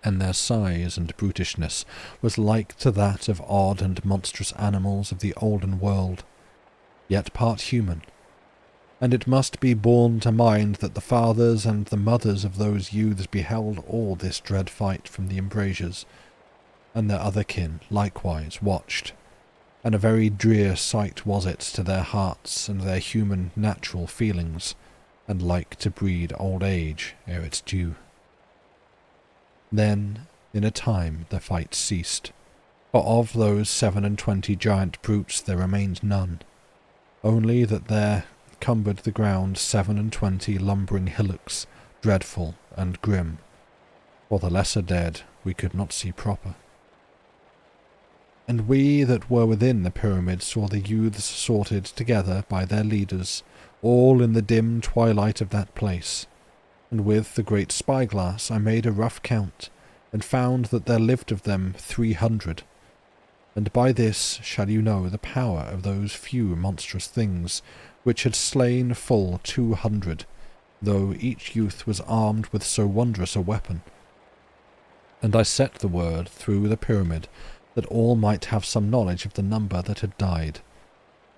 And their size and brutishness was like to that of odd and monstrous animals of the olden world, yet part human. And it must be borne to mind that the fathers and the mothers of those youths beheld all this dread fight from the embrasures, and their other kin likewise watched, and a very drear sight was it to their hearts and their human natural feelings, and like to breed old age ere its due. Then, in a time, the fight ceased, for of those 27 giant brutes there remained none, only that there cumbered the ground 27 lumbering hillocks, dreadful and grim, for the lesser dead we could not see proper. And we that were within the pyramid saw the youths sorted together by their leaders, all in the dim twilight of that place, and with the great spyglass I made a rough count, and found that there lived of them 300. And by this shall you know the power of those few monstrous things, which had slain full 200, though each youth was armed with so wondrous a weapon. And I set the word through the pyramid, that all might have some knowledge of the number that had died,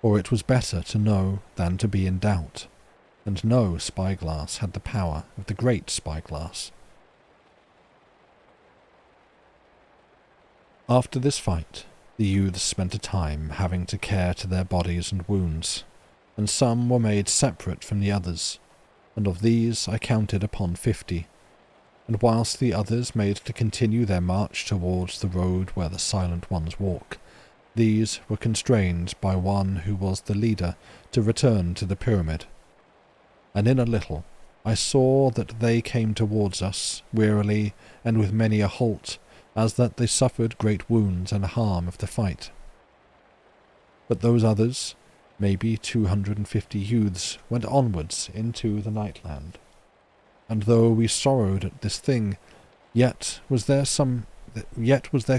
for it was better to know than to be in doubt, and no spyglass had the power of the great spyglass. After this fight, the youths spent a time having to care to their bodies and wounds, and some were made separate from the others, and of these I counted upon 50, and whilst the others made to continue their march towards the road where the silent ones walk, these were constrained by one who was the leader to return to the pyramid. And in a little I saw that they came towards us, wearily and with many a halt, as that they suffered great wounds and harm of the fight. But those others, maybe 250 youths, went onwards into the nightland. And though we sorrowed at this thing, yet was there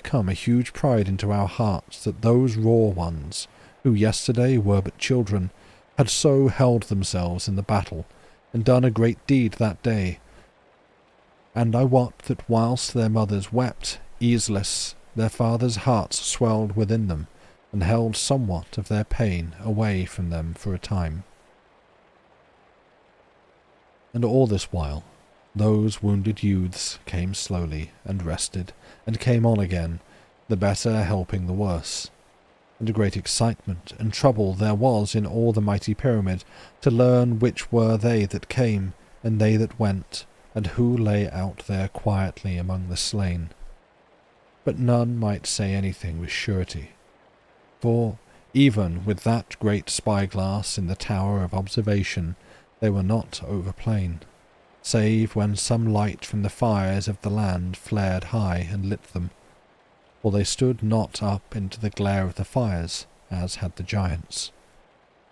come a huge pride into our hearts that those raw ones, who yesterday were but children, had so held themselves in the battle, and done a great deed that day. And I wot that whilst their mothers wept, easeless, their fathers' hearts swelled within them, and held somewhat of their pain away from them for a time. And all this while, those wounded youths came slowly, and rested, and came on again, the better helping the worse. And great excitement and trouble there was in all the mighty pyramid, to learn which were they that came, and they that went, and who lay out there quietly among the slain. But none might say anything with surety, for, even with that great spyglass in the tower of observation, they were not over plain, save when some light from the fires of the land flared high and lit them, for they stood not up into the glare of the fires, as had the giants.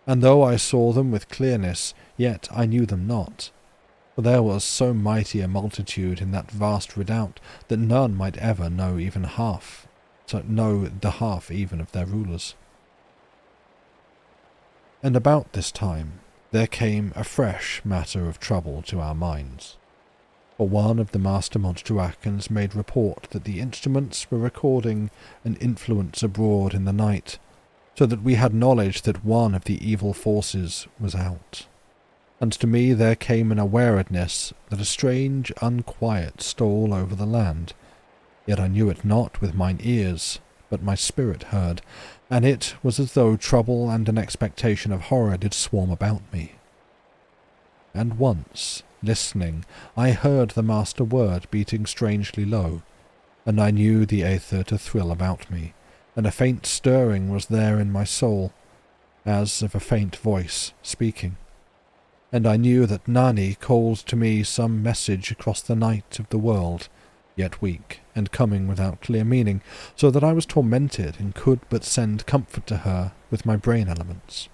And though I saw them with clearness, yet I knew them not, for there was so mighty a multitude in that vast redoubt that none might ever know the half even of their rulers. And about this time there came a fresh matter of trouble to our minds. For one of the master Montdrakans made report that the instruments were recording an influence abroad in the night, so that we had knowledge that one of the evil forces was out. And to me there came an awareness that a strange unquiet stole over the land, yet I knew it not with mine ears, but my spirit heard, and it was as though trouble and an expectation of horror did swarm about me. And once, listening, I heard the master word beating strangely low, and I knew the aether to thrill about me, and a faint stirring was there in my soul, as of a faint voice speaking. And I knew that Nani called to me some message across the night of the world, yet weak, and coming without clear meaning, so that I was tormented and could but send comfort to her with my brain elements.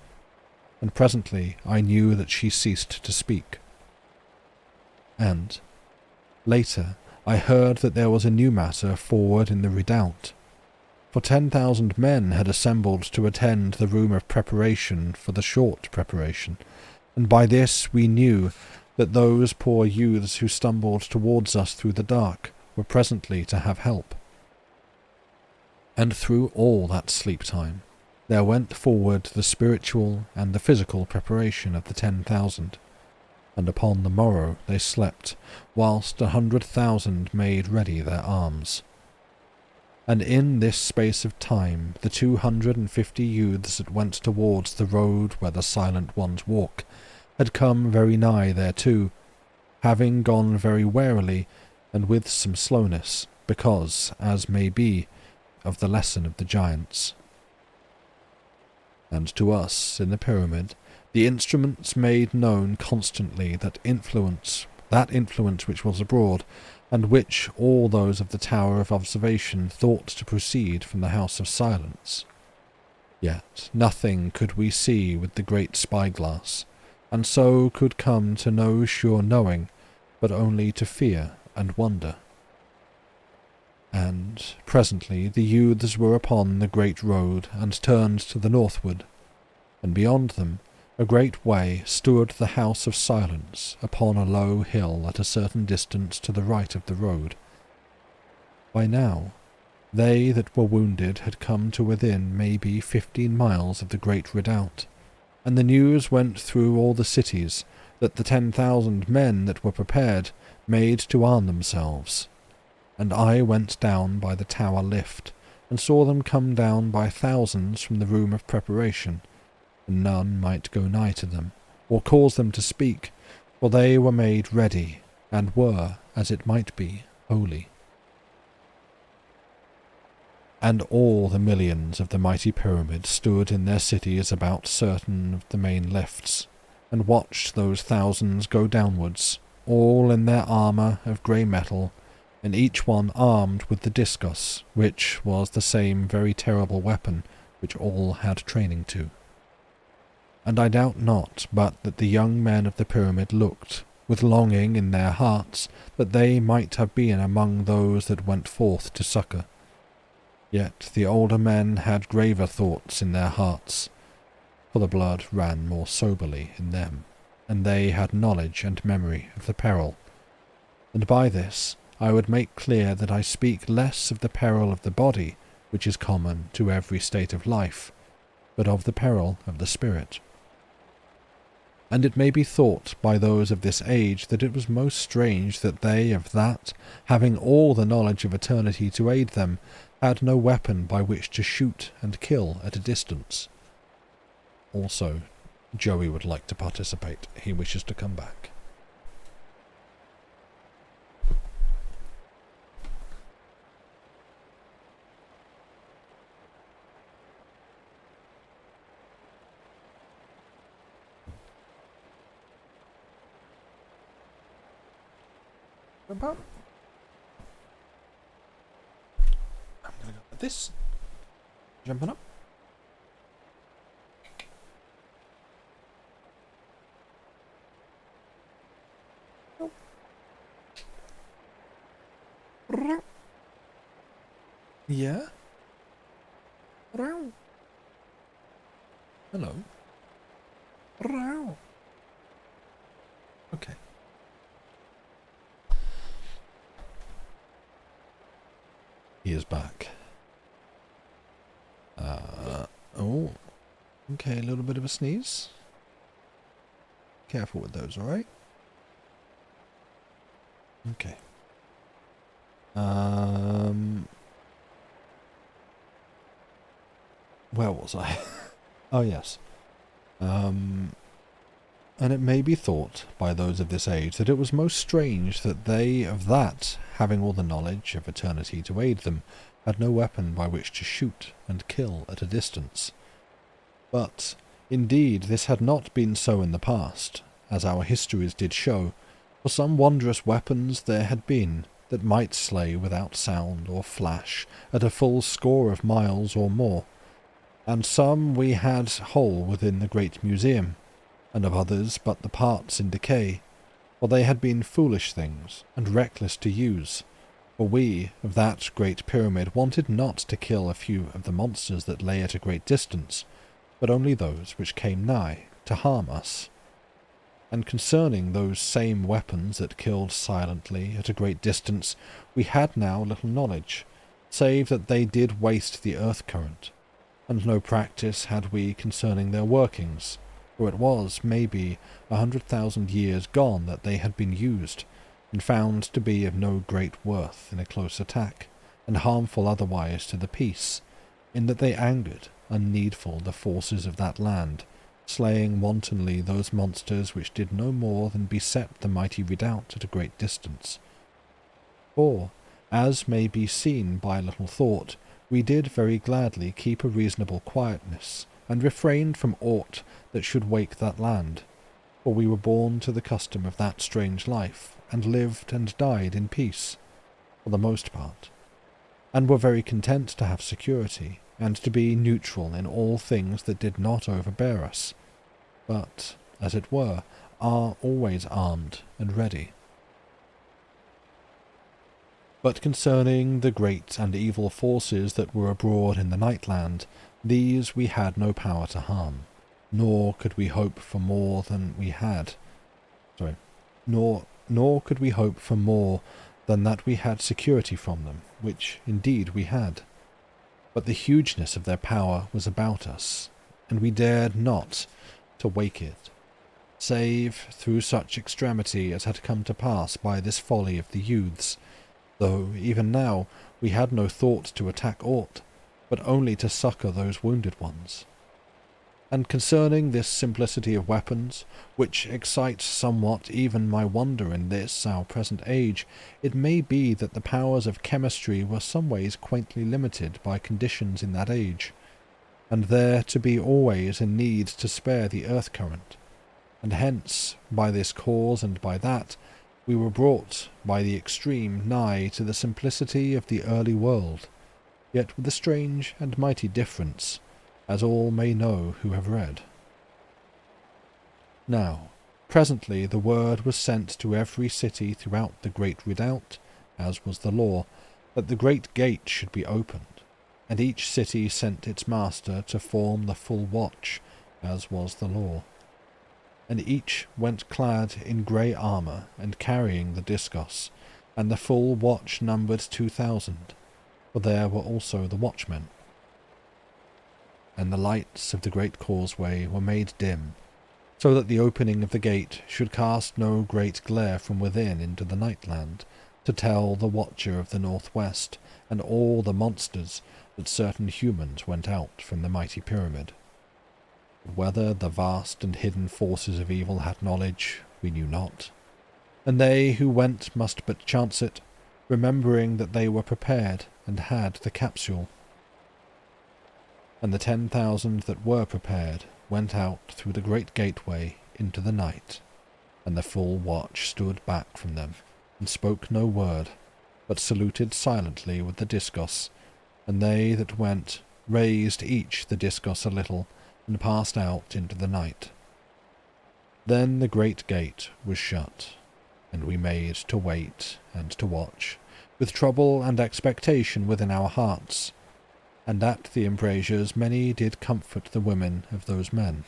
And presently I knew that she ceased to speak. And, later, I heard that there was a new matter forward in the redoubt, for 10,000 men had assembled to attend the room of preparation for the short preparation, and by this we knew that those poor youths who stumbled towards us through the dark were presently to have help. And through all that sleep time there went forward the spiritual and the physical preparation of the 10,000, and upon the morrow they slept, whilst 100,000 made ready their arms. and in this space of time 250 youths that went towards the road where the Silent Ones walk had come very nigh thereto, having gone very warily and with some slowness, because, as may be, of the lesson of the giants. And to us, in the pyramid, the instruments made known constantly that influence which was abroad, and which all those of the Tower of Observation thought to proceed from the House of Silence. Yet nothing could we see with the great spyglass, and so could come to no sure knowing, but only to fear and wonder. And presently the youths were upon the great road, and turned to the northward, and beyond them, a great way, stood the House of Silence upon a low hill at a certain distance to the right of the road. By now, they that were wounded had come to within maybe 15 miles of the great redoubt, and the news went through all the cities that the 10,000 men that were prepared made to arm themselves. And I went down by the tower lift, and saw them come down by thousands from the room of preparation, and none might go nigh to them, or cause them to speak, for they were made ready, and were, as it might be, holy. And all the millions of the mighty pyramid stood in their cities about certain of the main lifts, and watched those thousands go downwards, all in their armour of grey metal, and each one armed with the discus, which was the same very terrible weapon which all had training to. And I doubt not but that the young men of the pyramid looked, with longing in their hearts, that they might have been among those that went forth to succour. Yet the older men had graver thoughts in their hearts, for the blood ran more soberly in them, and they had knowledge and memory of the peril. And by this I would make clear that I speak less of the peril of the body, which is common to every state of life, but of the peril of the spirit. And it may be thought by those of this age that it was most strange that they of that, having all the knowledge of eternity to aid them, had no weapon by which to shoot and kill at a distance. Also, Joey would like to participate. He wishes to come back. About I'm gonna go with this. Jumping up. Oh. Yeah. Hello. Okay. He is back. Oh. Okay, a little bit of a sneeze. Careful with those, alright? Okay. Where was I? Oh, yes. And it may be thought by those of this age that it was most strange that they of that, having all the knowledge of eternity to aid them, had no weapon by which to shoot and kill at a distance. But, indeed, this had not been so in the past, as our histories did show, for some wondrous weapons there had been, that might slay without sound or flash at a full score of miles or more, and some we had whole within the great museum, and of others but the parts in decay, for they had been foolish things, and reckless to use, for we of that great pyramid wanted not to kill a few of the monsters that lay at a great distance, but only those which came nigh, to harm us. And concerning those same weapons that killed silently at a great distance, we had now little knowledge, save that they did waste the earth current, and no practice had we concerning their workings, for it was, maybe, 100,000 years gone that they had been used, and found to be of no great worth in a close attack, and harmful otherwise to the peace, in that they angered unneedful the forces of that land, slaying wantonly those monsters which did no more than beset the mighty redoubt at a great distance. For, as may be seen by little thought, we did very gladly keep a reasonable quietness, and refrained from aught that should wake that land, for we were born to the custom of that strange life, and lived and died in peace, for the most part, and were very content to have security, and to be neutral in all things that did not overbear us, but, as it were, are always armed and ready. But concerning the great and evil forces that were abroad in the Nightland, these we had no power to harm, nor could we hope for more than we had. Nor could we hope for more than that we had security from them, which indeed we had. But the hugeness of their power was about us, and we dared not to wake it, save through such extremity as had come to pass by this folly of the youths, though even now we had no thought to attack aught, but only to succour those wounded ones. And concerning this simplicity of weapons, which excites somewhat even my wonder in this our present age, it may be that the powers of chemistry were some ways quaintly limited by conditions in that age, and there to be always a need to spare the earth current, and hence, by this cause and by that, we were brought by the extreme nigh to the simplicity of the early world, yet with a strange and mighty difference, as all may know who have read. Now, presently the word was sent to every city throughout the great redoubt, as was the law, that the great gate should be opened, and each city sent its master to form the full watch, as was the law. And each went clad in grey armour, and carrying the discus, and the full watch numbered 2,000, for there were also the watchmen. And the lights of the great causeway were made dim, so that the opening of the gate should cast no great glare from within into the Nightland, to tell the watcher of the northwest, and all the monsters, that certain humans went out from the mighty pyramid. Whether the vast and hidden forces of evil had knowledge, we knew not, and they who went must but chance it, remembering that they were prepared and had the capsule. And the 10,000 that were prepared went out through the great gateway into the night, and the full watch stood back from them, and spoke no word, but saluted silently with the discus, and they that went raised each the discus a little, and passed out into the night. Then the great gate was shut, and we made to wait and to watch, with trouble and expectation within our hearts, and at the embrasures many did comfort the women of those men.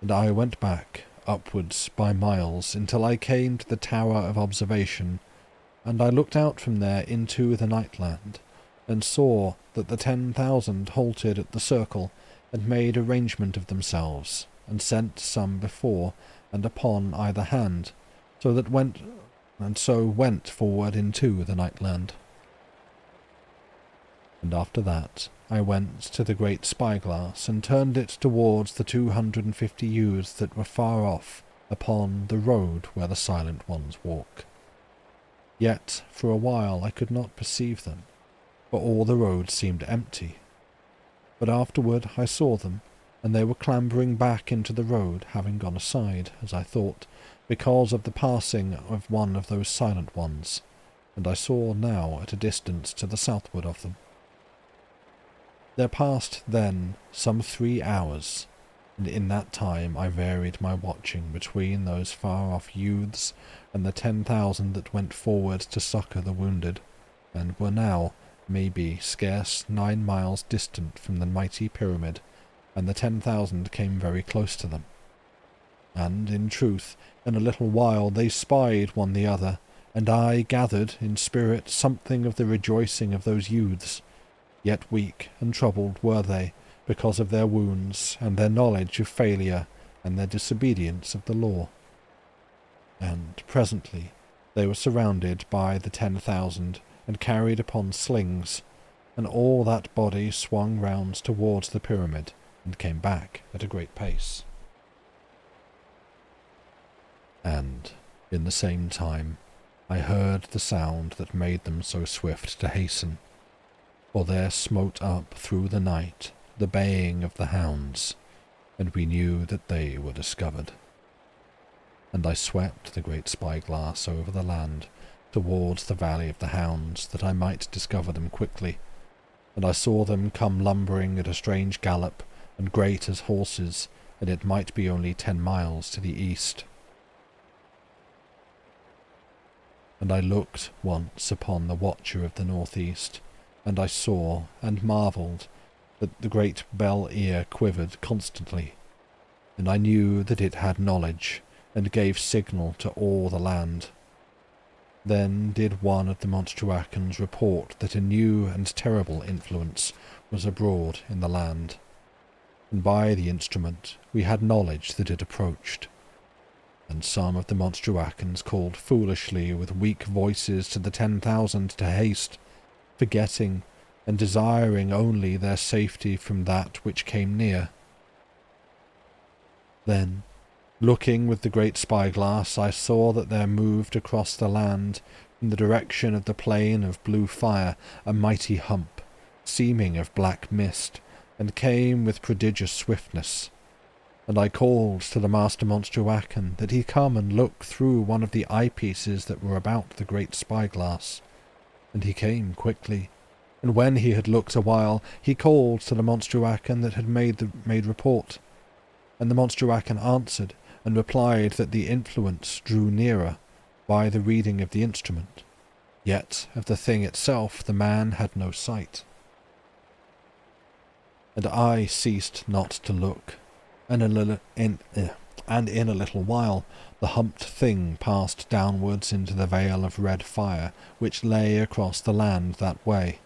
And I went back, upwards by miles, until I came to the tower of observation, and I looked out from there into the Nightland, and saw that the 10,000 halted at the circle, and made arrangement of themselves, and sent some before and upon either hand, so went forward into the Nightland. And after that I went to the great spyglass, and turned it towards the 250 youths that were far off upon the road where the silent ones walk. Yet for a while I could not perceive them, for all the road seemed empty. But afterward I saw them, and they were clambering back into the road, having gone aside, as I thought, because of the passing of one of those silent ones, and I saw now at a distance to the southward of them. There passed then some 3 hours, and in that time I varied my watching between those far-off youths and the 10,000 that went forward to succour the wounded, and were now, maybe, scarce 9 miles distant from the mighty pyramid, and the 10,000 came very close to them. And, in truth, in a little while they spied one the other, and I gathered in spirit something of the rejoicing of those youths. Yet weak and troubled were they, because of their wounds, and their knowledge of failure, and their disobedience of the law. And presently they were surrounded by the 10,000, and carried upon slings, and all that body swung round towards the pyramid and came back at a great pace. And, in the same time, I heard the sound that made them so swift to hasten, for there smote up through the night the baying of the hounds, and we knew that they were discovered. And I swept the great spyglass over the land towards the valley of the hounds, that I might discover them quickly, and I saw them come lumbering at a strange gallop, and great as horses, and it might be only 10 miles to the east. And I looked once upon the watcher of the northeast, and I saw and marvelled that the great bell ear quivered constantly, and I knew that it had knowledge, and gave signal to all the land. Then did one of the Monstruacans report that a new and terrible influence was abroad in the land, and by the instrument we had knowledge that it approached. And some of the Monstruacans called foolishly with weak voices to the 10,000 to haste, forgetting and desiring only their safety from that which came near. Then, looking with the great spyglass, I saw that there moved across the land, in the direction of the plain of blue fire, a mighty hump, seeming of black mist, and came with prodigious swiftness. And I called to the master Monstruacan that he come and look through one of the eyepieces that were about the great spyglass. And he came quickly, and when he had looked a while, he called to the Monstruacan that had made report. And the Monstruacan answered, and replied that the influence drew nearer by the reading of the instrument, yet of the thing itself the man had no sight. And I ceased not to look, and in a little while the humped thing passed downwards into the veil of red fire which lay across the land that way.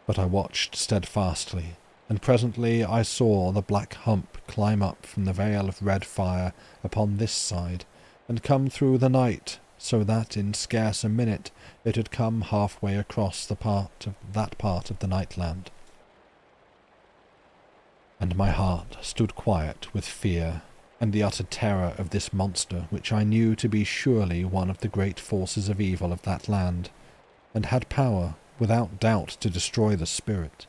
But I watched steadfastly, and presently I saw the black hump climb up from the veil of red fire upon this side, and come through the night, so that in scarce a minute it had come halfway across that part of the nightland. And my heart stood quiet with fear, and the utter terror of this monster, which I knew to be surely one of the great forces of evil of that land, and had power, without doubt, to destroy the spirit.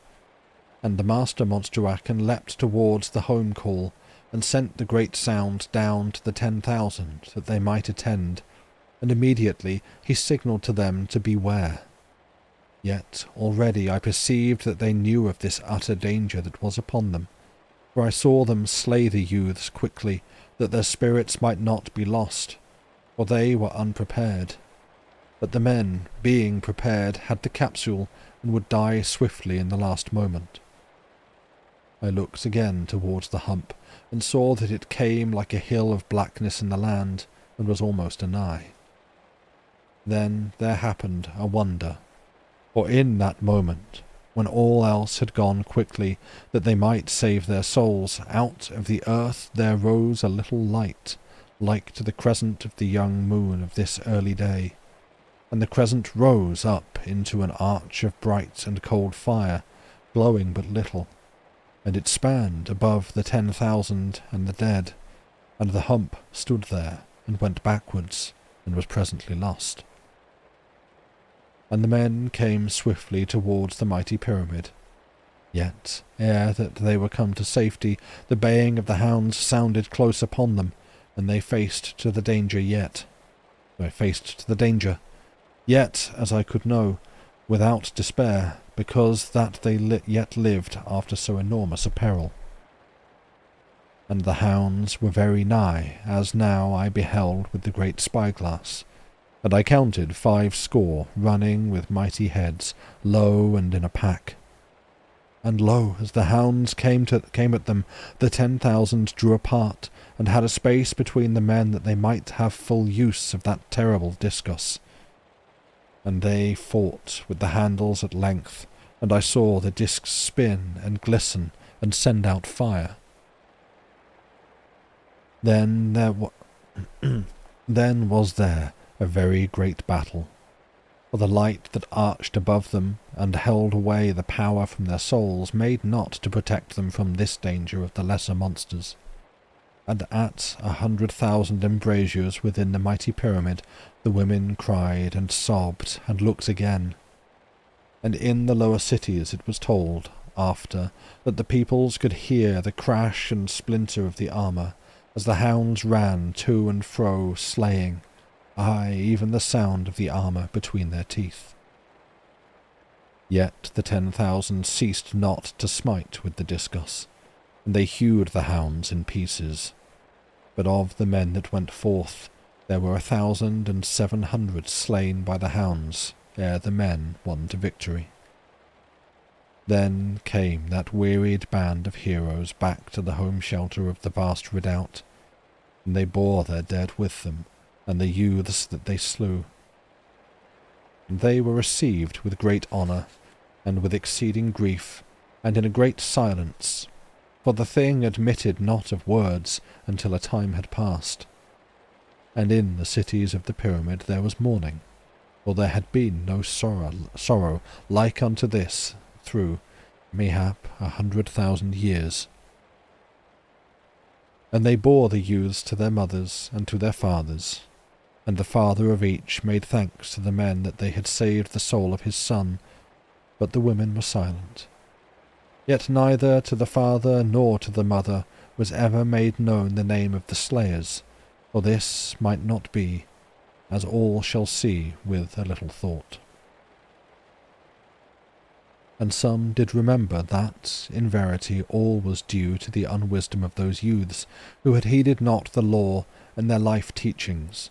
And the master Monstruacan leapt towards the home call, and sent the great sound down to the 10,000, that they might attend, and immediately he signalled to them to beware. Yet already I perceived that they knew of this utter danger that was upon them, for I saw them slay the youths quickly, that their spirits might not be lost, for they were unprepared. But the men, being prepared, had the capsule, and would die swiftly in the last moment. I looked again towards the hump, and saw that it came like a hill of blackness in the land, and was almost anigh. Then there happened a wonder, for in that moment, when all else had gone quickly, that they might save their souls, out of the earth there rose a little light, like to the crescent of the young moon of this early day, and the crescent rose up into an arch of bright and cold fire, glowing but little, and it spanned above the 10,000 and the dead, and the hump stood there, and went backwards, and was presently lost. And the men came swiftly towards the mighty pyramid. Yet, ere that they were come to safety, the baying of the hounds sounded close upon them, and they faced to the danger yet. Yet, as I could know, without despair, because that they yet lived after so enormous a peril. And the hounds were very nigh, as now I beheld with the great spyglass, and I counted 50 running with mighty heads, low and in a pack. And lo, as the hounds came at them, the 10,000 drew apart, and had a space between the men that they might have full use of that terrible discus. And they fought with the handles at length, and I saw the discs spin and glisten and send out fire. Then was there a very great battle, For the light that arched above them and held away the power from their souls made not to protect them from this danger of the lesser monsters. And at 100,000 embrasures within the mighty pyramid, the women cried and sobbed and looked again. And in the lower cities it was told, after, that the peoples could hear the crash and splinter of the armour, as the hounds ran to and fro slaying, aye, even the sound of the armour between their teeth. Yet the 10,000 ceased not to smite with the discus, and they hewed the hounds in pieces. But of the men that went forth, there were 1,700 slain by the hounds, ere the men won to victory. Then came that wearied band of heroes back to the home shelter of the vast redoubt, and they bore their dead with them, and the youths that they slew. And they were received with great honour, and with exceeding grief, and in a great silence, for the thing admitted not of words until a time had passed. And in the cities of the pyramid there was mourning, for there had been no sorrow like unto this through, mayhap, 100,000 years. And they bore the youths to their mothers and to their fathers, and the father of each made thanks to the men that they had saved the soul of his son, but the women were silent. Yet neither to the father nor to the mother was ever made known the name of the slayers, for this might not be, as all shall see with a little thought. And some did remember that, in verity, all was due to the unwisdom of those youths, who had heeded not the law and their life teachings,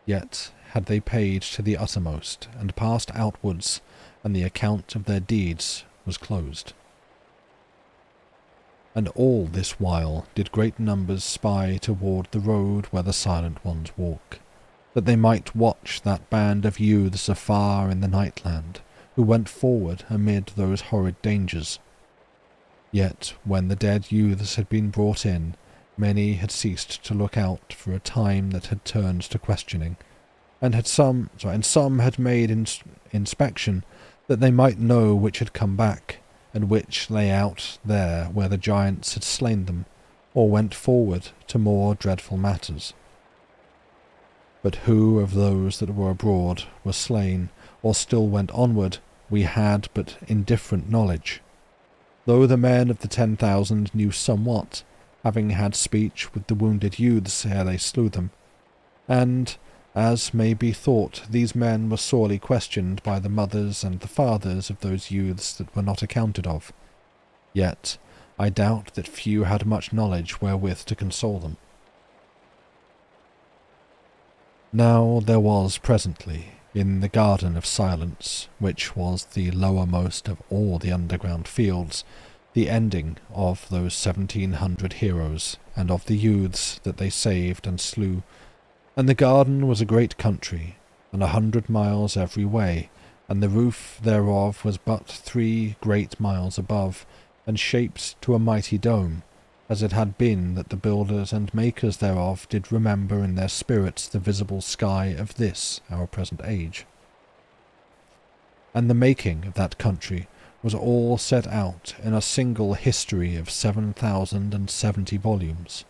yet had they paid to the uttermost, and passed outwards, and the account of their deeds was closed. And all this while did great numbers spy toward the road where the silent ones walk, that they might watch that band of youths afar in the nightland, who went forward amid those horrid dangers. Yet when the dead youths had been brought in, many had ceased to look out for a time that had turned to questioning, and some had made inspection, that they might know which had come back, and which lay out there where the giants had slain them, or went forward to more dreadful matters. But who of those that were abroad were slain, or still went onward, we had but indifferent knowledge, though the men of the 10,000 knew somewhat, having had speech with the wounded youths ere they slew them, and, as may be thought, these men were sorely questioned by the mothers and the fathers of those youths that were not accounted of. Yet I doubt that few had much knowledge wherewith to console them. Now there was presently, in the Garden of Silence, which was the lowermost of all the underground fields, the ending of those 1,700 heroes, and of the youths that they saved and slew. And the garden was a great country, and 100 miles every way, and the roof thereof was but 3 great miles above, and shaped to a mighty dome, as it had been that the builders and makers thereof did remember in their spirits the visible sky of this our present age. And the making of that country was all set out in a single history of 7,070 volumes.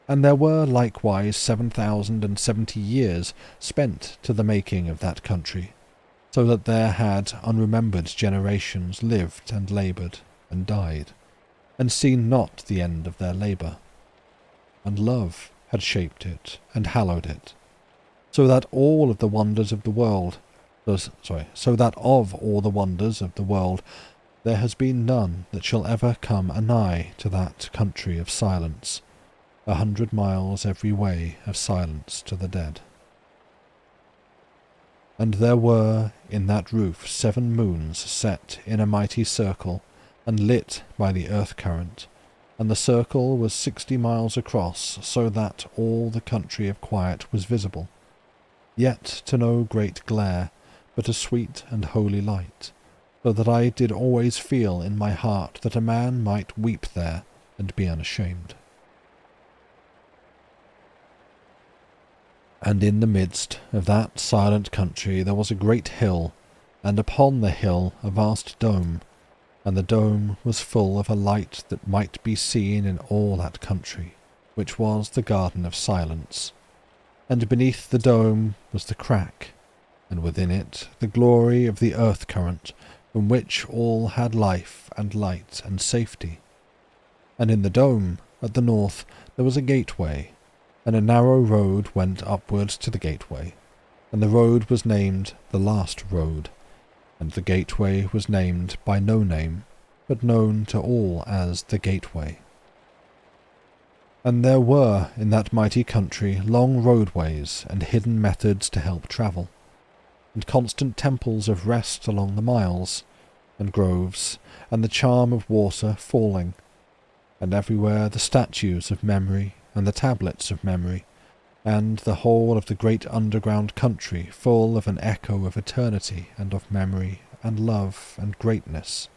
And there were likewise 7,070 years spent to the making of that country, so that there had unremembered generations lived and laboured and died, and seen not the end of their labour. And love had shaped it and hallowed it, so that all of the wonders of the world, there has been none that shall ever come anigh to that country of silence, 100 miles every way of silence to the dead. And there were in that roof 7 moons set in a mighty circle, and lit by the earth current, and the circle was 60 miles across, so that all the country of quiet was visible, yet to no great glare, but a sweet and holy light, so that I did always feel in my heart that a man might weep there and be unashamed. And in the midst of that silent country there was a great hill, and upon the hill a vast dome, and the dome was full of a light that might be seen in all that country, which was the Garden of Silence. And beneath the dome was the crack, and within it the glory of the earth current, from which all had life and light and safety. And in the dome, at the north, there was a gateway, and a narrow road went upwards to the gateway, and the road was named the Last Road, and the gateway was named by no name, but known to all as the Gateway. And there were in that mighty country long roadways and hidden methods to help travel, and constant temples of rest along the miles, and groves, and the charm of water falling, and everywhere the statues of memory and the tablets of memory, and the whole of the great underground country full of an echo of eternity and of memory and love and greatness,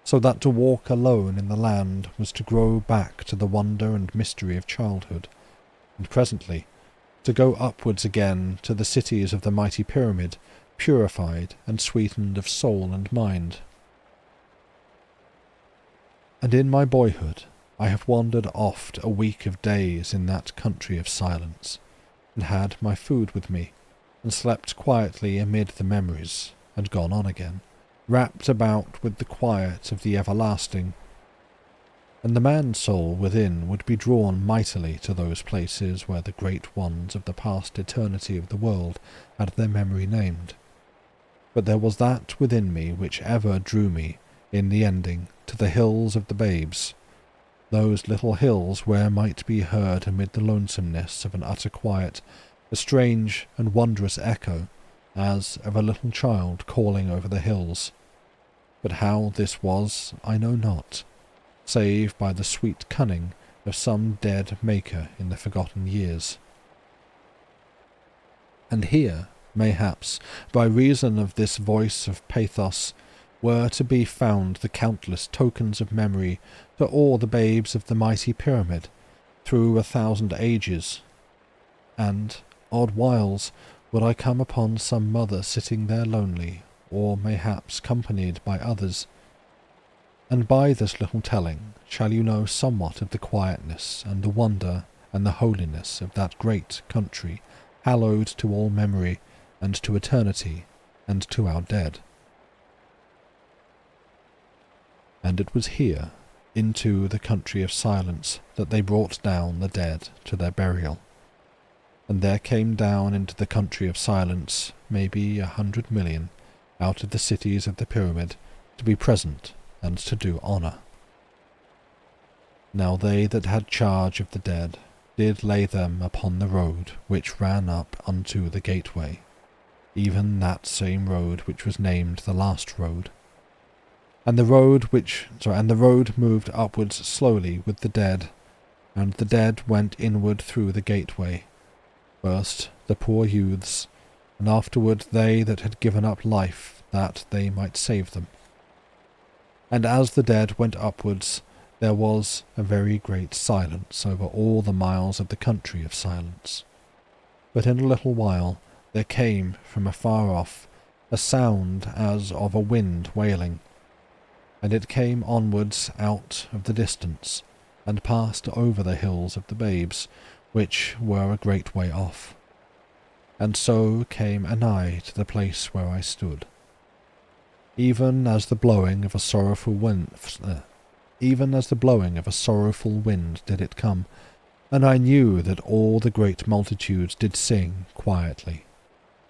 so that to walk alone in the land was to grow back to the wonder and mystery of childhood, and presently to go upwards again to the cities of the mighty pyramid, purified and sweetened of soul and mind. And in my boyhood I have wandered oft a week of days in that country of silence, and had my food with me, and slept quietly amid the memories, and gone on again, wrapped about with the quiet of the everlasting. And the man-soul within would be drawn mightily to those places where the great ones of the past eternity of the world had their memory named. But there was that within me which ever drew me, in the ending, to the hills of the babes, those little hills where might be heard amid the lonesomeness of an utter quiet a strange and wondrous echo, as of a little child calling over the hills. But how this was I know not, save by the sweet cunning of some dead maker in the forgotten years. And here, mayhaps, by reason of this voice of pathos, were to be found the countless tokens of memory to all the babes of the mighty pyramid, through 1,000 ages. And, odd whiles, would I come upon some mother sitting there lonely, or mayhaps companied by others. And by this little telling shall you know somewhat of the quietness and the wonder and the holiness of that great country, hallowed to all memory, and to eternity, and to our dead. And it was here, into the country of silence, that they brought down the dead to their burial. And there came down into the country of silence maybe 100 million out of the cities of the pyramid to be present and to do honour. Now they that had charge of the dead did lay them upon the road which ran up unto the gateway, even that same road which was named the Last Road. And the road moved upwards slowly with the dead, and the dead went inward through the gateway, first the poor youths, and afterward they that had given up life that they might save them. And as the dead went upwards, there was a very great silence over all the miles of the country of silence. But in a little while there came from afar off a sound as of a wind wailing, and it came onwards out of the distance, and passed over the hills of the babes, which were a great way off, and so came anigh to the place where I stood. Even as the blowing of a sorrowful wind did it come, and I knew that all the great multitudes did sing quietly,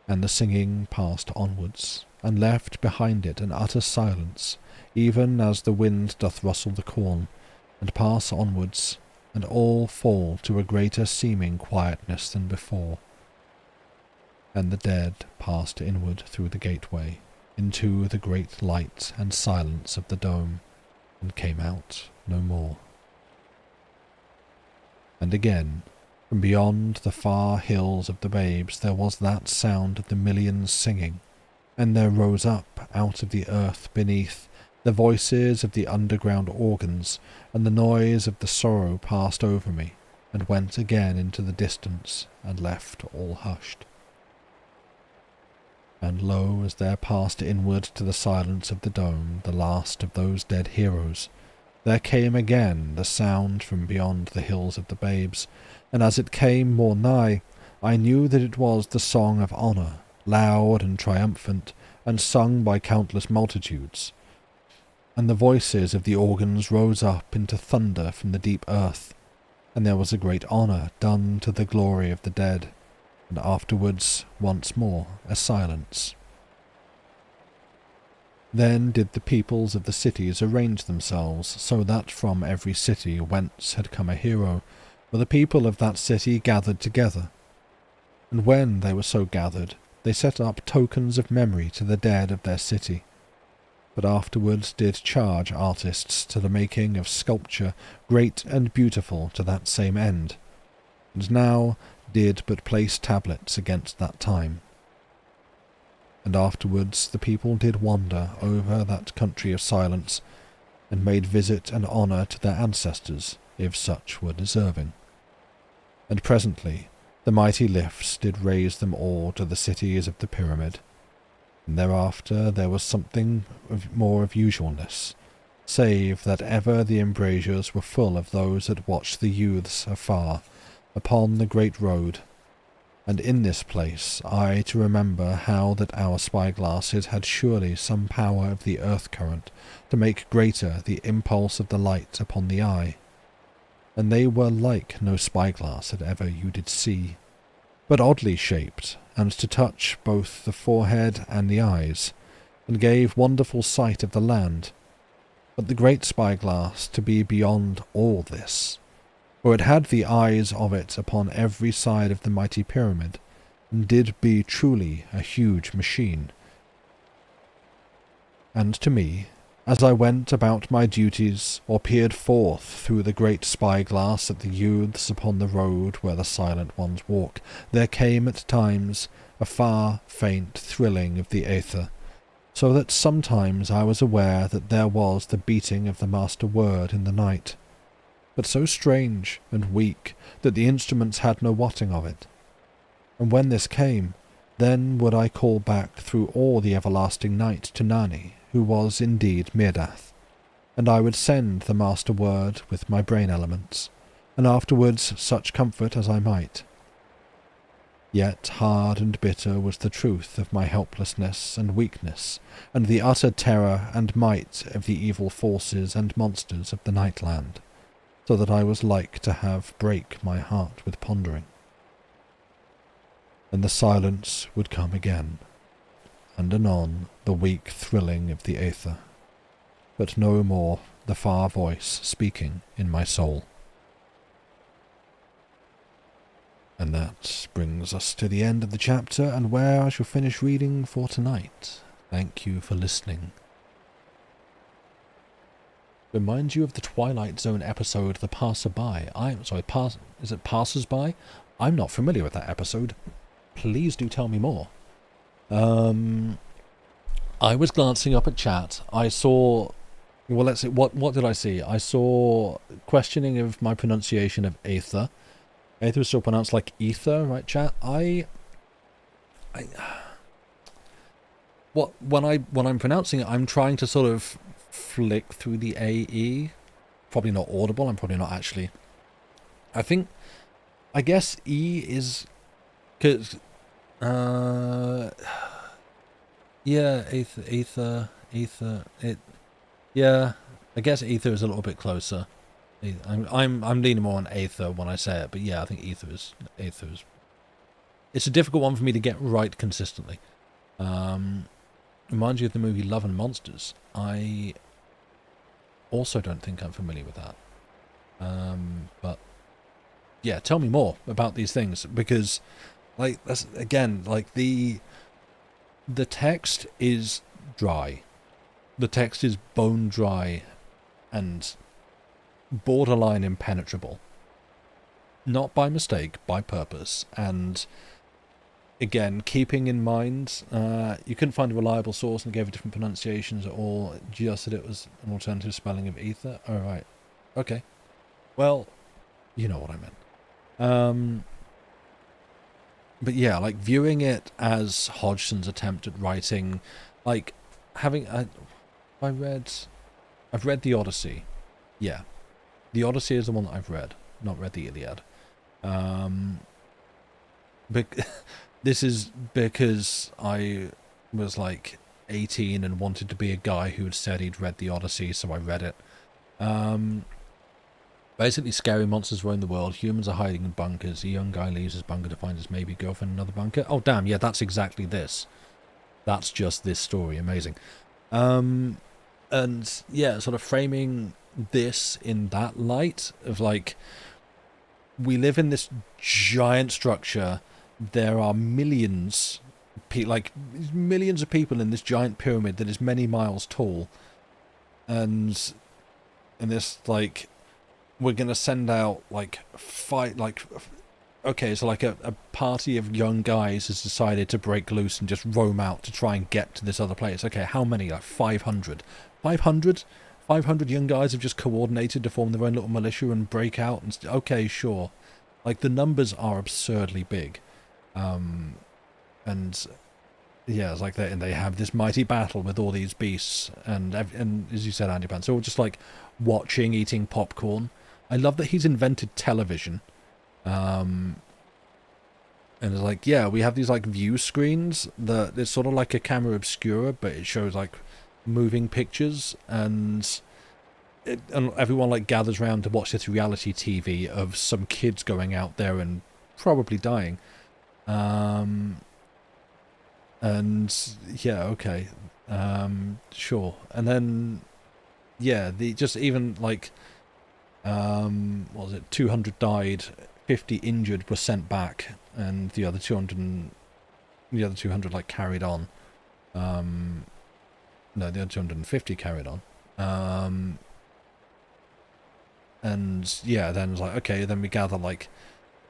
and the singing passed onwards, and left behind it an utter silence, even as the wind doth rustle the corn, and pass onwards, and all fall to a greater seeming quietness than before. And the dead passed inward through the gateway, into the great light and silence of the dome, and came out no more. And again, from beyond the far hills of the babes, there was that sound of the millions singing, and there rose up out of the earth beneath the voices of the underground organs, and the noise of the sorrow passed over me, and went again into the distance, and left all hushed. And lo, as there passed inward to the silence of the dome the last of those dead heroes, there came again the sound from beyond the hills of the babes, and as it came more nigh, I knew that it was the song of honour, loud and triumphant, and sung by countless multitudes. And the voices of the organs rose up into thunder from the deep earth, and there was a great honour done to the glory of the dead, and afterwards once more a silence. Then did the peoples of the cities arrange themselves so that from every city whence had come a hero, for the people of that city gathered together. And when they were so gathered, they set up tokens of memory to the dead of their city, but afterwards did charge artists to the making of sculpture great and beautiful to that same end, and now did but place tablets against that time. And afterwards the people did wander over that country of silence, and made visit and honour to their ancestors, if such were deserving. And presently the mighty lifts did raise them all to the cities of the pyramid, and thereafter there was something more of usualness, save that ever the embrasures were full of those that watched the youths afar upon the great road. And in this place I to remember how that our spyglasses had surely some power of the earth current to make greater the impulse of the light upon the eye, and they were like no spyglass that ever you did see, but oddly shaped, and to touch both the forehead and the eyes, and gave wonderful sight of the land, but the great spyglass to be beyond all this, for it had the eyes of it upon every side of the mighty pyramid, and did be truly a huge machine. And to me, as I went about my duties, or peered forth through the great spyglass at the youths upon the road where the silent ones walk, there came at times a far, faint thrilling of the aether, so that sometimes I was aware that there was the beating of the master word in the night, but so strange and weak that the instruments had no wotting of it. And when this came, then would I call back through all the everlasting night to Nani, who was indeed Mirdath, and I would send the master word with my brain elements, and afterwards such comfort as I might. Yet hard and bitter was the truth of my helplessness and weakness, and the utter terror and might of the evil forces and monsters of the Nightland, so that I was like to have break my heart with pondering. And the silence would come again, and anon the weak thrilling of the aether, but no more the far voice speaking in my soul. And that brings us to the end of the chapter, and where I shall finish reading for tonight. Thank you for listening. Remind you of the Twilight Zone episode, The Passerby. Is it Passers-by? I'm not familiar with that episode. Please do tell me more. I was glancing up at chat. I saw... Well, let's see. What did I see? I saw questioning of my pronunciation of aether. Aether is still pronounced like ether, right, chat? When I'm pronouncing it, I'm trying to sort of flick through the AE. Probably not audible. I'm probably not actually. I guess E is... Cause, yeah, ether, yeah, I guess ether is a little bit closer. I'm leaning more on aether when I say it, but yeah, I think ether is. It's a difficult one for me to get right consistently. Reminds you of the movie Love and Monsters. I also don't think I'm familiar with that. But yeah, tell me more about these things, because like that's again like the text is dry. The text is bone dry and borderline impenetrable. Not by mistake, by purpose. And again, keeping in mind, you couldn't find a reliable source and gave it different pronunciations at all, just that it was an alternative spelling of ether. Alright. Okay. Well, you know what I meant. Um, but yeah, like viewing it as Hodgson's attempt at writing, like having I've read the Odyssey. Yeah, the Odyssey is the one that I've read, not read the Iliad. But this is because I was like 18 and wanted to be a guy who had said he'd read the Odyssey, so I read it. Basically, scary monsters roam the world. Humans are hiding in bunkers. A young guy leaves his bunker to find his maybe girlfriend in another bunker. Oh, damn, yeah, that's exactly this. That's just this story. Amazing. And, yeah, sort of framing this in that light of, like, we live in this giant structure. There are millions, millions of people in this giant pyramid that is many miles tall. And this, like, we're going to send out, like, okay, so, like, a party of young guys has decided to break loose and just roam out to try and get to this other place. Okay, how many? Like, 500? 500? 500 young guys have just coordinated to form their own little militia and break out? Okay, sure. Like, the numbers are absurdly big. And, yeah, it's like they have this mighty battle with all these beasts. And as you said, Andy Pan, so we're just, like, watching, eating popcorn. I love that he's invented television. And it's like, yeah, we have these, like, view screens that it's sort of like a camera obscura, but it shows, like, moving pictures, and everyone, like, gathers around to watch this reality TV of some kids going out there and probably dying. And yeah, okay, sure. And then, yeah, just even, like, what was it, 200 died, 50 injured were sent back, and the other 200 like carried on. No, the other 250 carried on. And yeah, then it's like, okay, then we gather, like,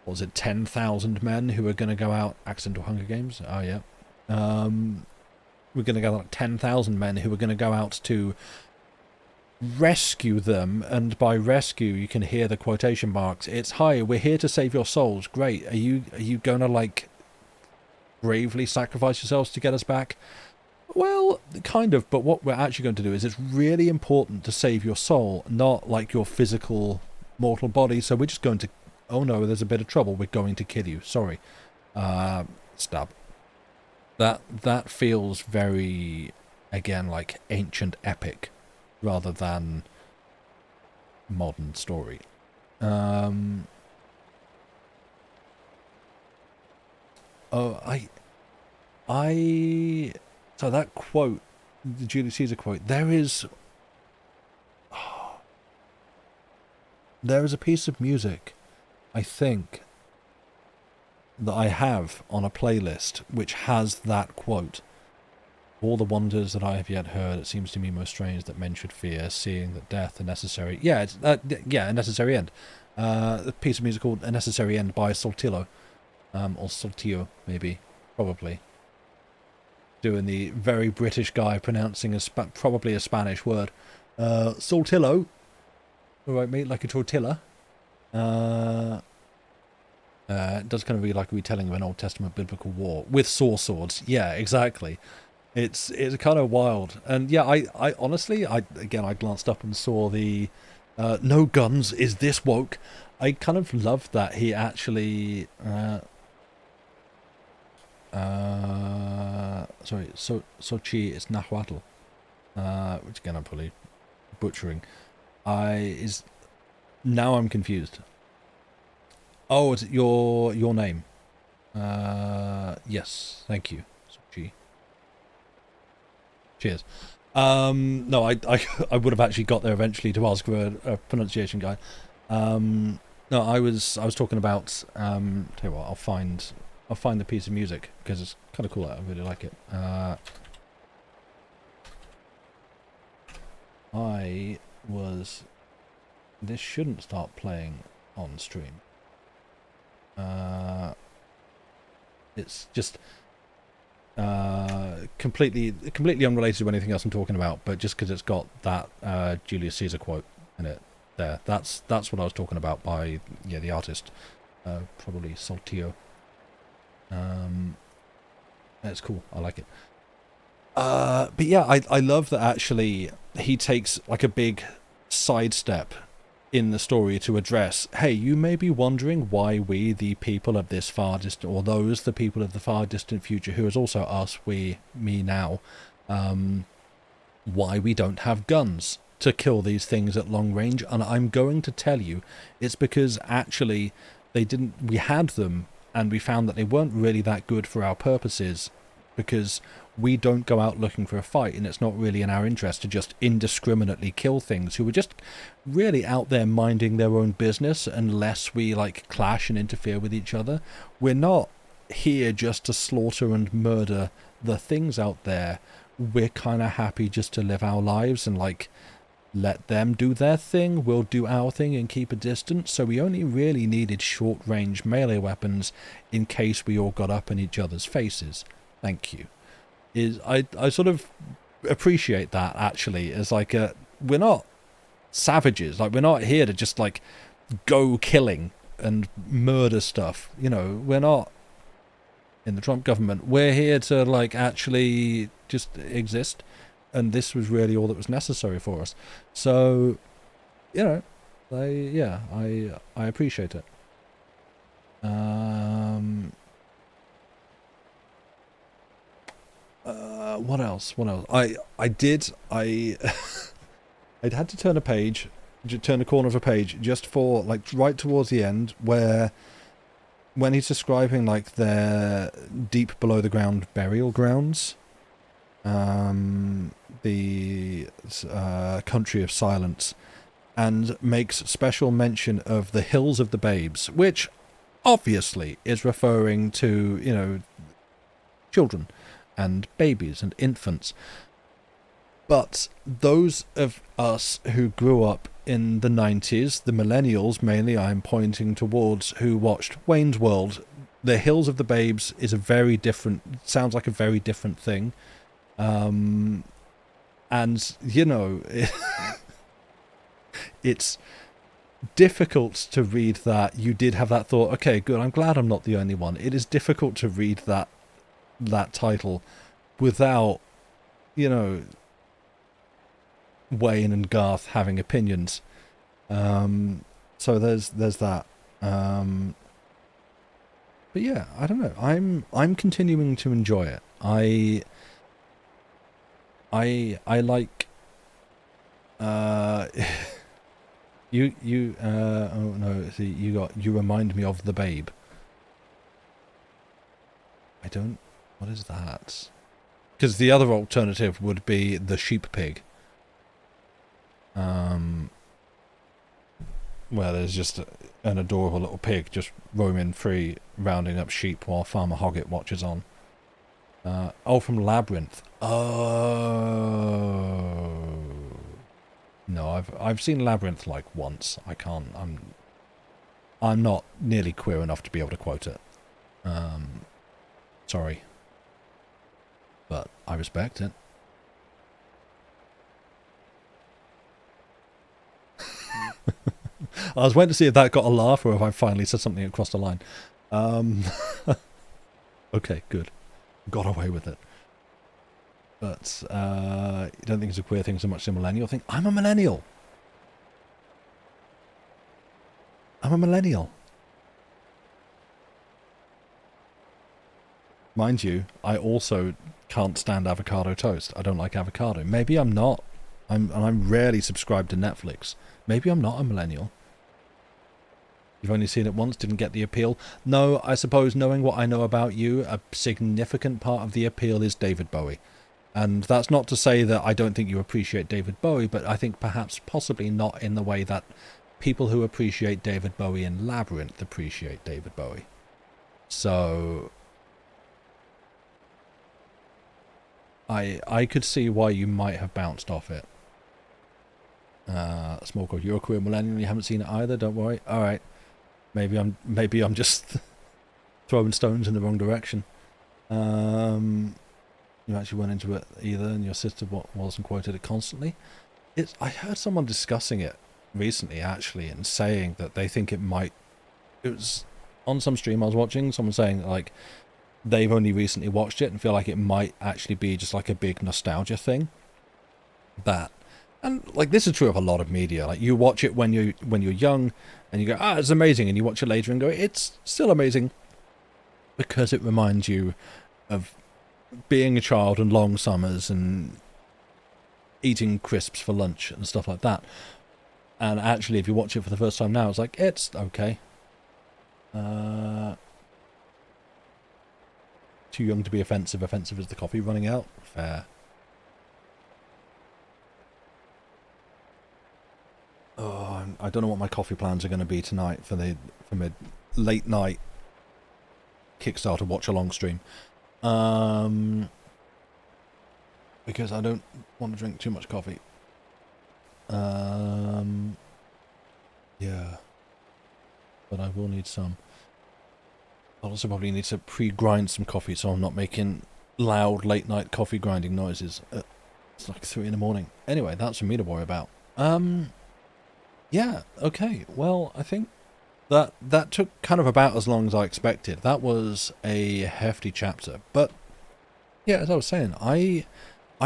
what was it, 10,000 men who are going to go out, accidental Hunger Games? Oh yeah. We're going to gather like 10,000 men who are going to go out to rescue them, and by rescue you can hear the quotation marks. It's, hi, we're here to save your souls. Great. Are you gonna, like, bravely sacrifice yourselves to get us back? Well, kind of, but what we're actually going to do is, it's really important to save your soul, not, like, your physical mortal body, so we're just going to, oh no, there's a bit of trouble, we're going to kill you, sorry. Stab. That feels very, again, like, ancient epic rather than modern story. So that quote, the Julius Caesar quote, there is a piece of music, I think, that I have on a playlist which has that quote. All the wonders that I have yet heard, it seems to me most strange that men should fear, seeing that death a necessary... Yeah, it's, a necessary end. A piece of music called A Necessary End by Saltillo. Or Saltillo, maybe. Probably. Doing the very British guy pronouncing probably a Spanish word. Saltillo. Alright, mate, like a tortilla. It does kind of read like a retelling of an Old Testament biblical war. With swords. Yeah, exactly. It's kind of wild. And yeah, I honestly, I glanced up and saw the no guns, is this woke? I kind of loved that he actually sorry, Sochi is Nahuatl, which again I'm probably butchering. Now I'm confused. Oh, is it your name? Yes, thank you, Sochi. Cheers. No, I would have actually got there eventually to ask for a pronunciation guide. No, I was talking about. Tell you what, I'll find the piece of music because it's kind of cool. I really like it. This shouldn't start playing on stream. It's just. Completely unrelated to anything else I'm talking about, but just because it's got that Julius Caesar quote in it there. That's what I was talking about by the artist. Probably Saltillo. It's cool. I like it. But yeah, I love that actually he takes like a big sidestep in the story to address, hey, you may be wondering why we, the people of this far distant, or those, the people of the far distant future, who is also us, we, me now, why we don't have guns to kill these things at long range. And I'm going to tell you, it's because actually we had them, and we found that they weren't really that good for our purposes, because we don't go out looking for a fight, and it's not really in our interest to just indiscriminately kill things who are just really out there minding their own business unless we like clash and interfere with each other. We're not here just to slaughter and murder the things out there. We're kind of happy just to live our lives and like let them do their thing, we'll do our thing and keep a distance. So we only really needed short range melee weapons in case we all got up in each other's faces. Thank you. I sort of appreciate that actually as like we're not savages, like we're not here to just like go killing and murder stuff, you know. We're not in the Trump government. We're here to like actually just exist, and this was really all that was necessary for us. So, you know, I appreciate it. What else? I'd had to turn a page, turn a corner of a page just for like right towards the end where when he's describing like their deep below the ground burial grounds, the country of silence, and makes special mention of the hills of the babes, which obviously is referring to, you know, children and babies and infants. But those of us who grew up in the 90s, the millennials mainly I'm pointing towards, who watched Wayne's World, the Hills of the Babes is a very different, sounds like a very different thing. And, you know, it's difficult to read that. You did have that thought, okay, good, I'm glad I'm not the only one. It is difficult to read that title without, you know, Wayne and Garth having opinions. So there's that. But yeah, I don't know. I'm continuing to enjoy it. I like you oh no, see, you remind me of the babe. What is that? Because the other alternative would be the sheep pig. Where there's just an adorable little pig just roaming free, rounding up sheep while Farmer Hoggett watches on. From Labyrinth. Oh. No, I've seen Labyrinth like once. I'm not nearly queer enough to be able to quote it. Sorry. But I respect it. I was waiting to see if that got a laugh or if I finally said something across the line. Okay, good. Got away with it. But you don't think it's a queer thing so much as a millennial thing? I'm a millennial. I'm a millennial. Mind you, I also can't stand avocado toast. I don't like avocado. Maybe I'm not. I'm rarely subscribed to Netflix. Maybe I'm not a millennial. You've only seen it once, didn't get the appeal. No, I suppose knowing what I know about you, a significant part of the appeal is David Bowie. And that's not to say that I don't think you appreciate David Bowie, but I think perhaps possibly not in the way that people who appreciate David Bowie in Labyrinth appreciate David Bowie. So I could see why you might have bounced off it. Small Code, you're a queer millennial, you haven't seen it either, don't worry. Alright. Maybe I'm just throwing stones in the wrong direction. You actually went into it either, and your sister wasn't quoted it constantly. I heard someone discussing it recently, actually, and saying that they think it was on some stream I was watching, someone saying like they've only recently watched it and feel like it might actually be just like a big nostalgia thing. That, and like this is true of a lot of media. Like you watch it when you're young, and you go, ah, it's amazing, and you watch it later and go, it's still amazing, because it reminds you of being a child and long summers and eating crisps for lunch and stuff like that. And actually, if you watch it for the first time now, it's like, it's okay. Too young to be offensive. Offensive is the coffee running out. Fair. Oh, I don't know what my coffee plans are going to be tonight for my late night Kickstarter watch along stream. Because I don't want to drink too much coffee. Yeah. But I will need some. I'll also probably need to pre-grind some coffee so I'm not making loud late-night coffee grinding noises. It's like 3 in the morning. Anyway, that's for me to worry about. Yeah, okay. Well, I think that took kind of about as long as I expected. That was a hefty chapter. But, yeah, as I was saying, I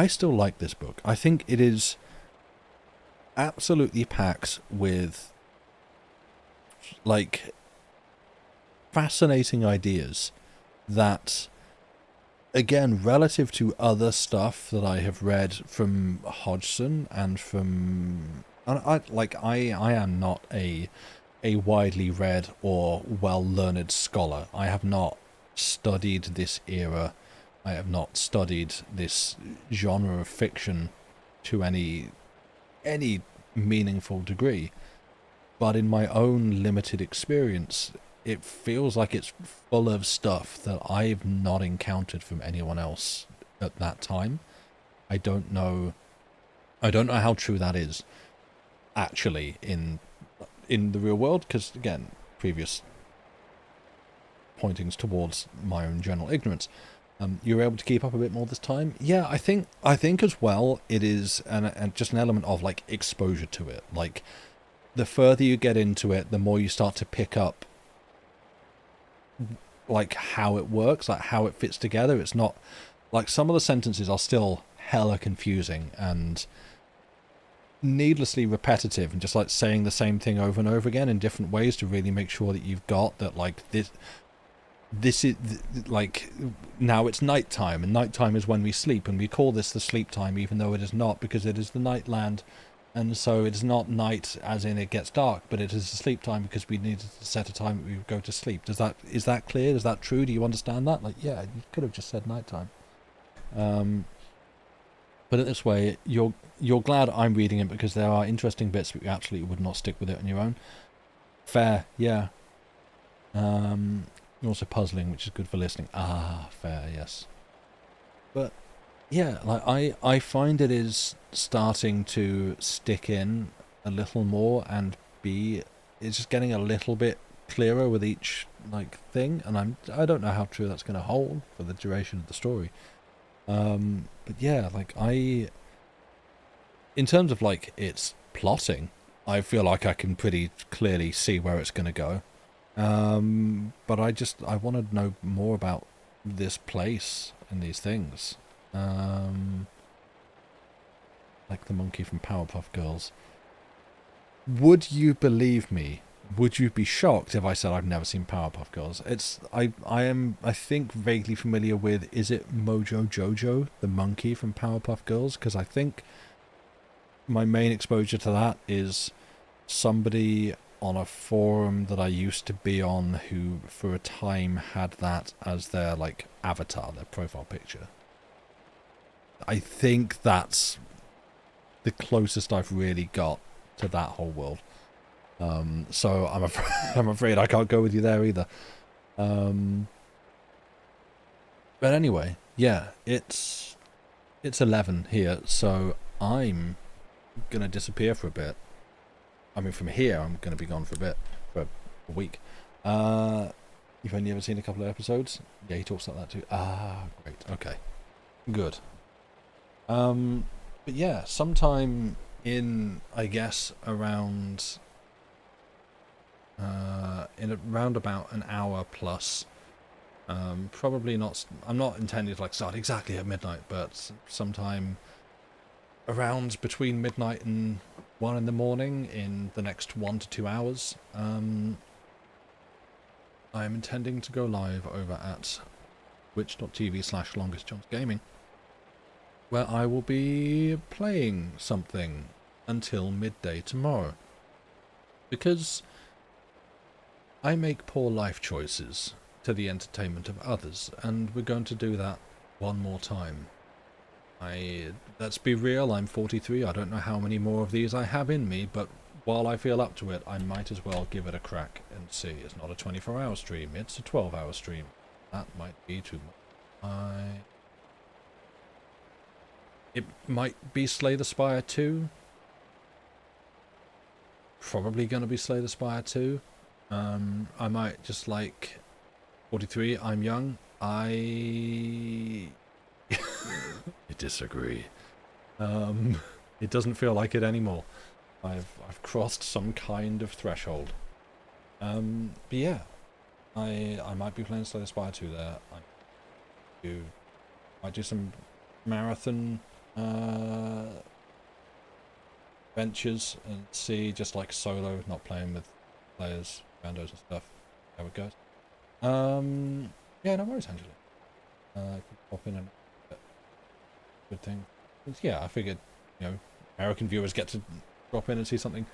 still like this book. I think it is absolutely packed with, like, fascinating ideas that, again, relative to other stuff that I have read from Hodgson and from... I am not a widely read or well-learned scholar. I have not studied this era. I have not studied this genre of fiction to any meaningful degree. But in my own limited experience, it feels like it's full of stuff that I've not encountered from anyone else at that time. I don't know how true that is actually in the real world, because again, previous pointings towards my own general ignorance. You were able to keep up a bit more this time. Yeah, I think as well it is and just an element of like exposure to it. Like the further you get into it, the more you start to pick up like how it works, like how it fits together. It's not like some of the sentences are still hella confusing and needlessly repetitive and just like saying the same thing over and over again in different ways to really make sure that you've got that, like this is like now it's nighttime, and nighttime is when we sleep, and we call this the sleep time even though it is not, because it is the night land, and so it's not night as in it gets dark, but it is the sleep time because we needed to set a time that we would go to sleep. Is that clear? Is that true? Do you understand that? Like, yeah, you could have just said nighttime. But in this way, you're glad I'm reading it because there are interesting bits, but you absolutely would not stick with it on your own. Fair, yeah. You're also puzzling, which is good for listening. Ah, fair, yes. But yeah, like I find it is starting to stick in a little more, and it's just getting a little bit clearer with each like thing, and I don't know how true that's going to hold for the duration of the story. But yeah, like in terms of like its plotting, I feel like I can pretty clearly see where it's going to go. But I want to know more about this place and these things. Like the monkey from Powerpuff Girls. Would you believe me? Would you be shocked if I said I've never seen Powerpuff Girls? I am, I think, vaguely familiar with, is it Mojo Jojo, the monkey from Powerpuff Girls? Because I think my main exposure to that is somebody on a forum that I used to be on who, for a time, had that as their, like, avatar, their profile picture. I think that's the closest I've really got to that whole world. So I'm afraid I can't go with you there either. But anyway, yeah, it's 11 here, so I'm gonna disappear for a bit. I mean, from here, I'm gonna be gone for a bit, for a week. You've only ever seen a couple of episodes? Yeah, he talks like that too. Ah, great. Okay, good. But yeah, sometime in, I guess, around in around about an hour plus. Probably not. I'm not intending to like start exactly at midnight, but sometime around between midnight and 1 in the morning in the next 1 to 2 hours. I'm intending to go live over at twitch.tv/longestjohnsgaming, where I will be playing something until midday tomorrow. Because I make poor life choices to the entertainment of others, and we're going to do that one more time. Let's be real, I'm 43, I don't know how many more of these I have in me, but while I feel up to it, I might as well give it a crack and see. It's not a 24-hour stream, it's a 12-hour stream. That might be too much. It might be Slay the Spire 2. Probably going to be Slay the Spire 2. I might just like 43, I'm young. I disagree. It doesn't feel like it anymore. I've crossed some kind of threshold. But yeah, I might be playing Slay the Spire 2 there. I might do some marathon ventures and see, just like solo, not playing with players, randos and stuff. How it goes. Yeah, no worries, Angela. Pop in and good thing. Yeah, I figured, you know, American viewers get to drop in and see something.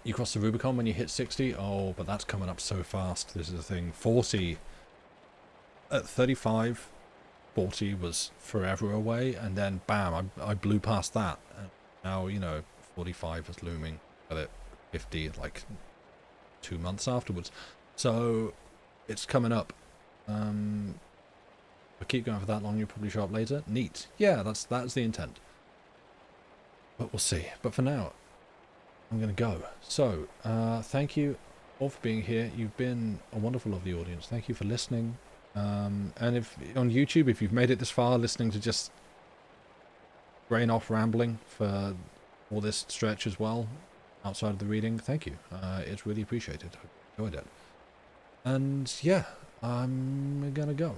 You cross the Rubicon when you hit 60. Oh, but that's coming up so fast. This is the thing. 40 at 35. 40 was forever away, and then bam, I blew past that, and now, you know, 45 is looming at it. 50 like 2 months afterwards, so it's coming up. If I keep going for that long, you'll probably show up later. Neat. Yeah, that's the intent, but we'll see. But for now, I'm gonna go. So thank you all for being here. You've been a wonderful, lovely audience. Thank you for listening. And if on YouTube, if you've made it this far, listening to just brain off rambling for all this stretch as well, outside of the reading, thank you. It's really appreciated. Hope you enjoyed it. And yeah, I'm gonna go,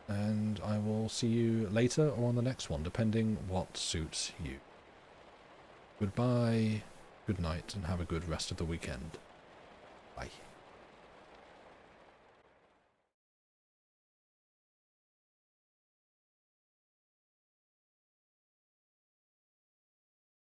and I will see you later or on the next one, depending what suits you. Goodbye, good night, and have a good rest of the weekend.